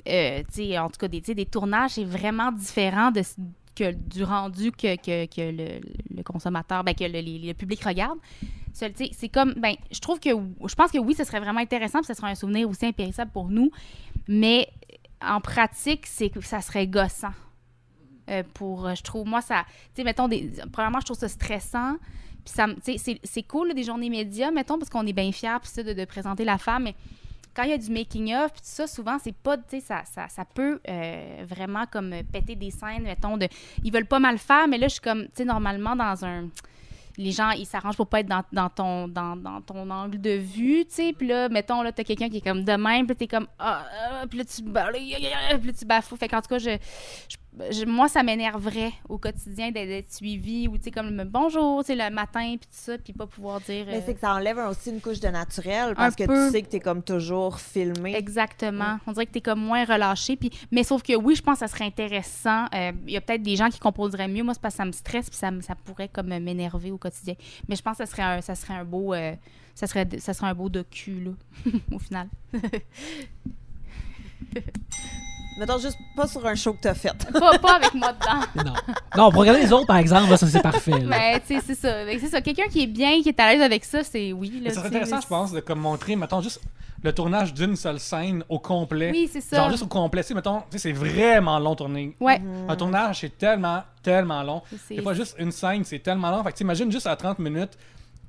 tu sais, en tout cas, des tournages, c'est vraiment différent du rendu que le consommateur, ben, que le public regarde. Tu sais, c'est comme... Ben, je pense que oui, ce serait vraiment intéressant, puis ce serait un souvenir aussi impérissable pour nous, mais... En pratique, ça serait gossant. Je trouve, moi, ça... Tu sais, mettons, premièrement, je trouve ça stressant. Puis ça, tu sais, c'est cool, là, des journées médias, mettons, parce qu'on est bien fiers, puis ça, de présenter la femme. Mais quand il y a du making-of, puis tout ça, souvent, c'est pas... Tu sais, ça peut vraiment, comme, péter des scènes, mettons, ils veulent pas mal faire, mais là, je suis comme... Tu sais, normalement, dans un... Les gens, ils s'arrangent pour pas être dans ton angle de vue, tu sais. Puis là, mettons, là, t'as quelqu'un qui est comme de même, puis t'es comme... puis là, tu bafoues. Fait qu'en tout cas, moi, ça m'énerverait au quotidien d'être suivi ou, tu sais, comme le bonjour, tu sais, le matin, puis tout ça, puis pas pouvoir dire... Mais c'est que ça enlève aussi une couche de naturel, parce que peu. tu sais que t'es comme toujours filmé. Exactement. On dirait que t'es comme moins relâché. Mais sauf que oui, je pense que ça serait intéressant. Il y a peut-être des gens qui composeraient mieux. Moi, c'est parce que ça me stresse, puis ça pourrait comme m'énerver au quotidien. Mais je pense que ça serait un beau... ça serait un beau docu, là, au final. Mettons juste pas sur un show que t'as fait. pas avec moi dedans. Non, pour regarder les autres, par exemple, là, ça, c'est parfait. Là. Mais tu sais, c'est ça. Fait que c'est ça. Quelqu'un qui est bien, qui est à l'aise avec ça, c'est oui. Là, Mais ça serait intéressant, je pense, de comme montrer, mettons, juste le tournage d'une seule scène au complet. Oui, c'est ça. Genre juste au complet. Tu sais, mettons, tu sais, c'est vraiment long tourner. Ouais. Un tournage, c'est tellement, tellement long. C'est- Des fois, juste une scène, c'est tellement long. Fait que t'imagines juste à 30 minutes,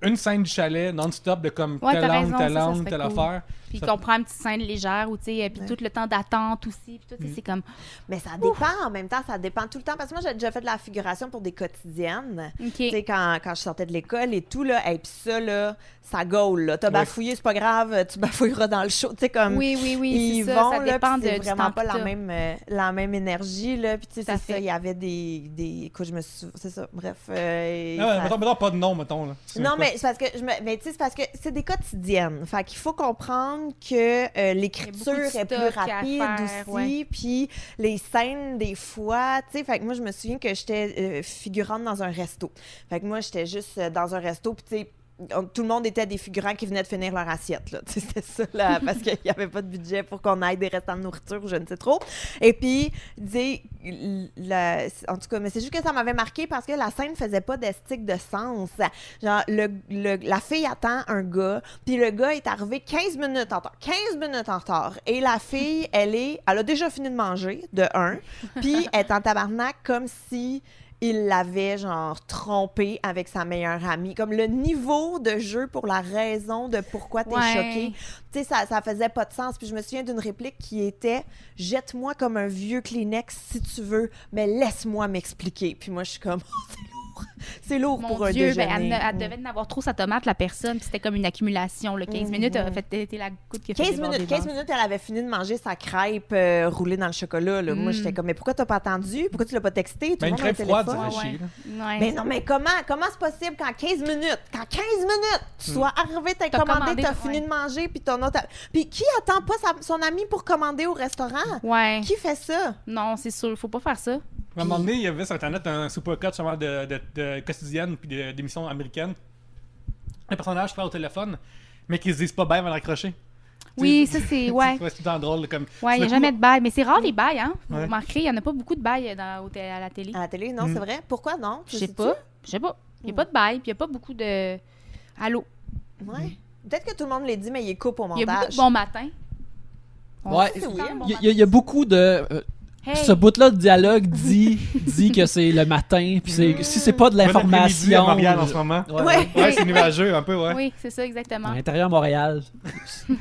une scène du chalet non-stop de comme Ouais, telle t'as langue, raison, telle ça langue, serait telle cool. affaire. Puis Ça- qu'on prend une petite scène légère, ou tu sais, puis tout le temps d'attente aussi. Puis tout, tu sais, c'est comme... Mais ça dépend en même temps, ça dépend tout le temps. Parce que moi, j'ai déjà fait de la figuration pour des quotidiennes. OK. Tu sais, quand je sortais de l'école et tout, là, et puis ça, là, ça gaule, là. T'as bafouillé, c'est pas grave, tu bafouilleras dans le show. Tu sais, comme. Oui, Ils c'est ça. vont, Ça là, dépend puis c'est du vraiment temps pas que la même énergie, là. Puis, tu sais, Ça c'est ça, fait. il y avait des. Écoute, je me suis. C'est ça, bref. Ah, ça- mettons pas de nom, mettons. Là. C'est Non, quoi? mais c'est parce que mais tu sais, c'est parce que c'est des quotidiennes. Fait qu'il faut comprendre que l'écriture Il y a beaucoup de est plus stock à rapide faire, aussi, ouais. puis les scènes des fois, tu sais, fait que moi je me souviens que j'étais figurante dans un resto. Fait que moi j'étais juste dans un resto, puis tu sais tout le monde était des figurants qui venaient de finir leur assiette, là. Tu sais, c'était ça, là, parce qu'il n'y avait pas de budget pour qu'on aille des restants de nourriture, je ne sais trop. Et puis, tu sais, en tout cas, mais c'est juste que ça m'avait marqué parce que la scène faisait pas d'estique de sens. Genre, la fille attend un gars, puis le gars est arrivé 15 minutes en retard. 15 minutes en retard. Et la fille, elle a déjà fini de manger, de un, puis elle est en tabarnak comme si il l'avait, genre, trompé avec sa meilleure amie. Comme le niveau de jeu pour la raison de pourquoi t'es choqué. Tu sais, ça faisait pas de sens. Puis je me souviens d'une réplique qui était « Jette-moi comme un vieux Kleenex si tu veux, mais laisse-moi m'expliquer. » Puis moi, je suis comme « C'est lourd pour un déjeuner. Elle devait en avoir trop sa tomate, la personne, puis c'était comme une accumulation. Là. 15 minutes, elle a fait la goutte qui a fait 15 minutes, elle avait fini de manger sa crêpe roulée dans le chocolat. Là. Moi, j'étais comme, mais pourquoi t'as pas attendu? Pourquoi tu l'as pas texté? Tout le une monde a le crêpe froide, téléphone. ça fait chier. Mais non, mais comment c'est possible qu'en 15 minutes, tu sois arrivé, t'as commandé, t'as fini de manger, puis ton autre... Puis qui attend pas son ami pour commander au restaurant? Ouais. Qui fait ça? Non, c'est sûr, faut pas faire ça. À un moment donné, il y avait sur Internet un supercut justement de quotidienne puis d'émissions américaines. Un personnage qui parle au téléphone, mais qui se disent pas bye avant d'accrocher. Oui, ça c'est... Ouais. C'est tout le temps drôle. Comme, ouais, il n'y a jamais de bail. Mais c'est rare les bails, hein? Ouais. Vous remarquerez, il n'y en a pas beaucoup de bails à la télé. À la télé, non, c'est vrai? Pourquoi non? Je sais pas. Il n'y a pas de bail, puis il n'y a pas beaucoup de... Allô? Ouais. Peut-être que tout le monde les dit, mais ils coupent au montage. Il y a beaucoup de bon matin. Ouais, c'est weird. il y a beaucoup de... Hey. Ce bout-là de dialogue dit que c'est le matin, puis si c'est pas de l'information... à Montréal en ce moment. Ouais. Ouais, c'est nuageux un peu, ouais. Oui, c'est ça, exactement. Intérieur Montréal.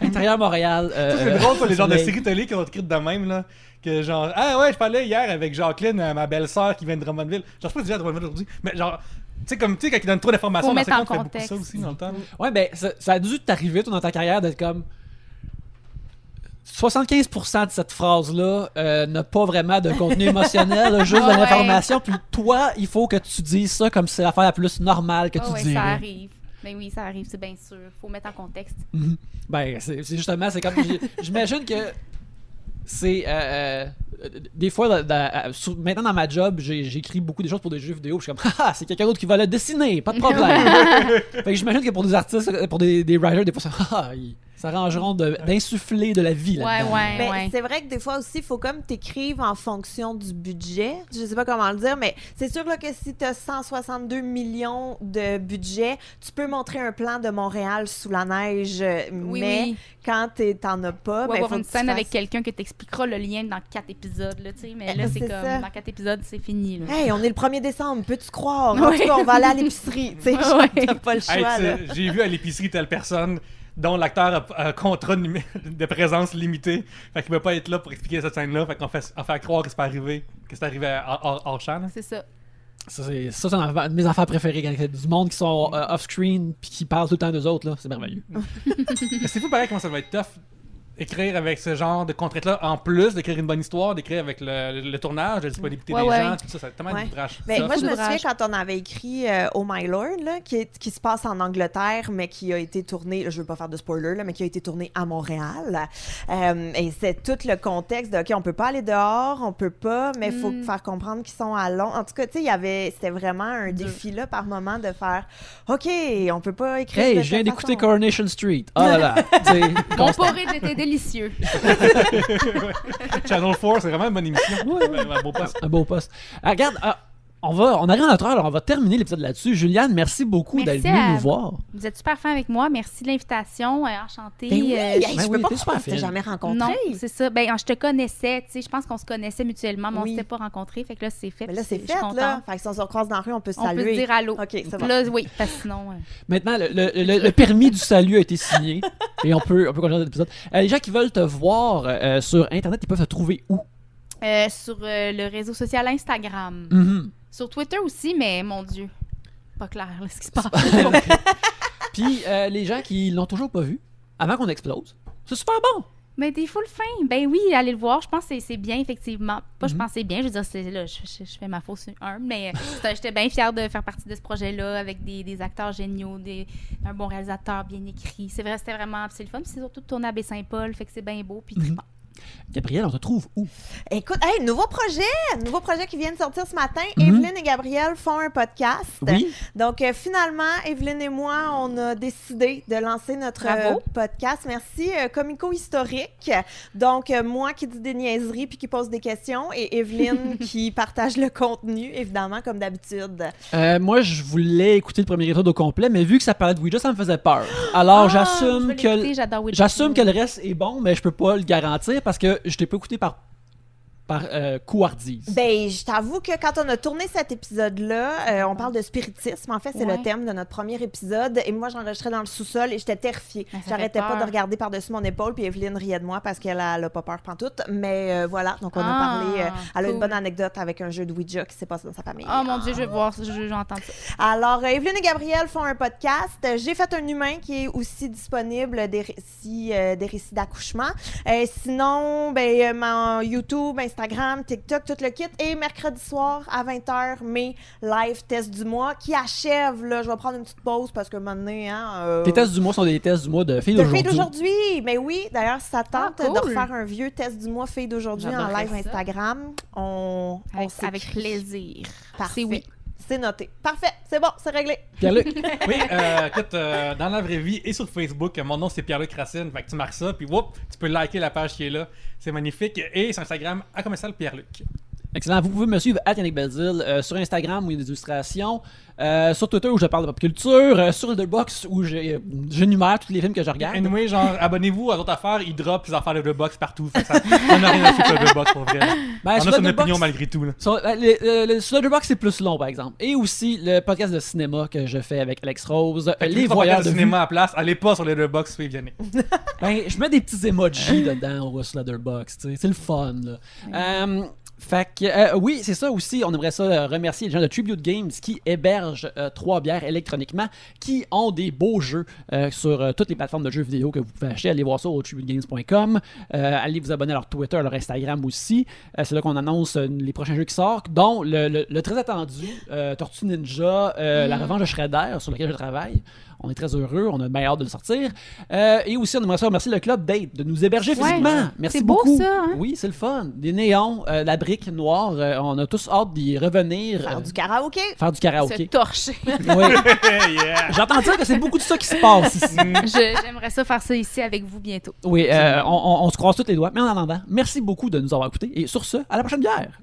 Intérieur Montréal. C'est drôle, les genres de soleil. séries télé qui ont écrit de même, là. Que genre, ah ouais, je parlais hier avec Jacqueline, ma belle-sœur qui vient de Drummondville. Genre, je sais pas déjà à Drummondville aujourd'hui, mais genre, tu sais, quand ils donnent trop d'informations, Faut dans mettre ça, en on fait beaucoup contexte. ça aussi dans le temps. Ouais, ben, ça a dû t'arriver, toi, dans ta carrière, d'être comme... 75% de cette phrase-là n'a pas vraiment de contenu émotionnel, là, juste de l'information. Puis toi, il faut que tu dises ça comme si c'est l'affaire la plus normale que tu Ouais, dirais. ça arrive. Ben oui, ça arrive, c'est bien sûr. Faut mettre en contexte. Mhm. Ben, c'est justement, c'est comme... J'imagine que c'est... des fois, maintenant dans ma job, j'écris beaucoup des choses pour des jeux vidéo. Je suis comme, c'est quelqu'un d'autre qui va le dessiner, pas de problème. Fait que j'imagine que pour des artistes, pour des writers, des fois, ils s'arrangeront d'insuffler de la vie là-dedans. Mais c'est vrai que des fois aussi, il faut comme t'écrives en fonction du budget. Je sais pas comment le dire, mais c'est sûr là, que si tu as 162 millions de budget, tu peux montrer un plan de Montréal sous la neige, mais quand t'en as pas... Ou avoir faut une que scène tu avec fasses... quelqu'un qui t'expliquera le lien dans 4 épisodes, là, tu sais. Mais là, c'est comme, ça. dans 4 épisodes, c'est fini, là. Hey, on est le 1er décembre, peux-tu croire? En tout cas, on va aller à l'épicerie. Tu sais, t'as pas le choix, Hey, là. j'ai vu à l'épicerie telle personne dont l'acteur a un contrat de présence limité. Fait qu'il ne peut pas être là pour expliquer cette scène-là. Fait qu'on fait croire que c'est pas arrivé, que c'est arrivé hors champ. C'est ça. Ça, c'est un de mes affaires préférées. Quand il y a du monde qui sont off-screen puis qui parlent tout le temps d'eux autres, là, c'est merveilleux. Mais c'est fou pareil comment ça va être tough écrire avec ce genre de contrainte-là, en plus d'écrire une bonne histoire, d'écrire avec le tournage, la disponibilité des gens, tout ça, c'est tellement d'ouvrage. Ben, moi, je me souviens quand on avait écrit Oh My Lord, là, qui se passe en Angleterre, mais qui a été tourné, là, je veux pas faire de spoiler, là, mais qui a été tourné à Montréal. Et c'est tout le contexte de, OK, on peut pas aller dehors, on peut pas, mais il faut faire comprendre qu'ils sont à Londres. En tout cas, tu sais, c'était vraiment un défi, là, par moment, de faire, OK, on peut pas écrire Hey, de je viens cette d'écouter façon. Coronation Street. Oh là là. Mon porridge était délicieux. Channel 4, c'est vraiment une bonne émission. Un beau poste. Un beau poste. Regarde, on arrive à notre heure, alors on va terminer l'épisode là-dessus. Juliane, merci beaucoup d'être venue nous voir. Vous êtes super fin avec moi. Merci de l'invitation. Enchantée. Ben oui, Ben je oui, peux pas t'es super croire que tu t'es fine. jamais rencontré. Non, c'est ça. Ben, je te connaissais, tu sais, je pense qu'on se connaissait mutuellement, mais on Oui. s'était pas rencontrés. Fait que là, c'est fait. Mais là, c'est je suis fait, là. contente. Fait que si on se recroise dans la rue, on peut se On peut saluer. se dire allô. OK, c'est bon. Là, oui, parce que sinon... Maintenant, le permis du salut a été signé et on peut continuer l'épisode. Les gens qui veulent te voir sur Internet, ils peuvent te trouver où? sur le réseau social Instagram. Mhm. Sur Twitter aussi, mais mon Dieu, pas clair là, ce qui se passe. Puis les gens qui l'ont toujours pas vu, avant qu'on explose, c'est super bon. Mais t'es full fin. Ben oui, allez le voir. Je pense que c'est bien, effectivement. Pas je pense que c'est bien. Je veux dire, là, je fais ma fausse humble, mais j'étais bien fière de faire partie de ce projet-là avec des acteurs géniaux, un bon réalisateur bien écrit. C'est vrai, c'était vraiment... C'est le fun. Puis c'est surtout tourné à Baie-Saint-Paul, fait que c'est bien beau. Puis trippant. Gabrielle, on te trouve où? Écoute, hey, nouveau projet qui vient de sortir ce matin. Evelyne et Gabrielle font un podcast. Oui. Donc, finalement, Evelyne et moi, on a décidé de lancer notre podcast. Merci. Comico historique. Donc, moi qui dis des niaiseries puis qui pose des questions et Evelyne qui partage le contenu, évidemment, comme d'habitude. Moi, je voulais écouter le premier épisode au complet, mais vu que ça parlait de Ouija, ça me faisait peur. Alors, j'assume que le reste est bon, mais je peux pas le garantir parce que je t'ai pas écouté par couardise. Ben, je t'avoue que quand on a tourné cet épisode-là, on parle de spiritisme. En fait, c'est le thème de notre premier épisode. Et moi, j'enregistrais dans le sous-sol et j'étais terrifiée. J'arrêtais pas de regarder par-dessus mon épaule. Puis Evelyne riait de moi parce qu'elle a pas peur pantoute. Mais voilà, donc on a parlé. Elle a une bonne anecdote avec un jeu de Ouija qui s'est passé dans sa famille. Oh mon Dieu, je vais voir, je vais entendre ça. Alors, Evelyne et Gabrielle font un podcast. J'ai fait un humain qui est aussi disponible, des récits d'accouchement. Sinon, ben, mon YouTube, Instagram, TikTok, tout le kit. Et mercredi soir à 20h, mes live tests du mois qui achèvent. Là, je vais prendre une petite pause parce que maintenant, Tes tests du mois sont des tests du mois de filles d'aujourd'hui. De filles d'aujourd'hui. Mais oui, d'ailleurs, si ça tente cool. de refaire un vieux test du mois filles d'aujourd'hui en live Instagram, on avec plaisir. Parfait. C'est oui. C'est noté. Parfait. C'est bon, c'est réglé. Pierre-Luc. Oui, écoute, dans la vraie vie et sur Facebook, mon nom c'est Pierre-Luc Racine. Fait que tu marques ça, puis whoop, tu peux liker la page qui est là. C'est magnifique. Et sur Instagram, à commercial Pierre-Luc. Excellent. Vous pouvez me suivre à Yannick Belzile sur Instagram où il y a des illustrations, sur Twitter où je parle de pop culture, sur Letterboxd où j'énumère tous les films que je regarde. Anyway, genre, abonnez-vous à d'autres affaires, ils drop des affaires de Letterboxd partout. Fait que ça, on n'a rien à foutre de Letterboxd pour vrai. Ben, on a son opinion malgré tout. Là. Sur Letterboxd, c'est plus long, par exemple. Et aussi le podcast de cinéma que je fais avec Alex Rose, Les Voyages de cinéma à place, allez pas sur Letterboxd, suivez Yannick. Ben, je mets des petits emojis dedans sur Letterboxd, tu sais, c'est le fun, là. Fait que, oui, c'est ça aussi. On aimerait ça remercier les gens de Tribute Games qui hébergent 3 bières électroniquement, qui ont des beaux jeux sur toutes les plateformes de jeux vidéo que vous pouvez acheter. Allez voir ça au tributegames.com. Allez vous abonner à leur Twitter, à leur Instagram aussi. C'est là qu'on annonce les prochains jeux qui sortent, dont le très attendu Tortue Ninja, La Revanche de Shredder, sur lequel je travaille. On est très heureux, on a bien hâte de le sortir. Et aussi, on aimerait ça remercier le Club Date de nous héberger physiquement. Merci beaucoup. C'est beau, ça. Hein? Oui, c'est le fun. Des néons, la brique noire, on a tous hâte d'y revenir. Faire du karaoké. Faire du karaoké. Se torcher. Oui. Yeah. J'entends dire que c'est beaucoup de ça qui se passe ici. J'aimerais ça faire ça ici avec vous bientôt. Oui, on se croise tous les doigts. Mais en attendant, merci beaucoup de nous avoir écoutés. Et sur ce, à la prochaine bière.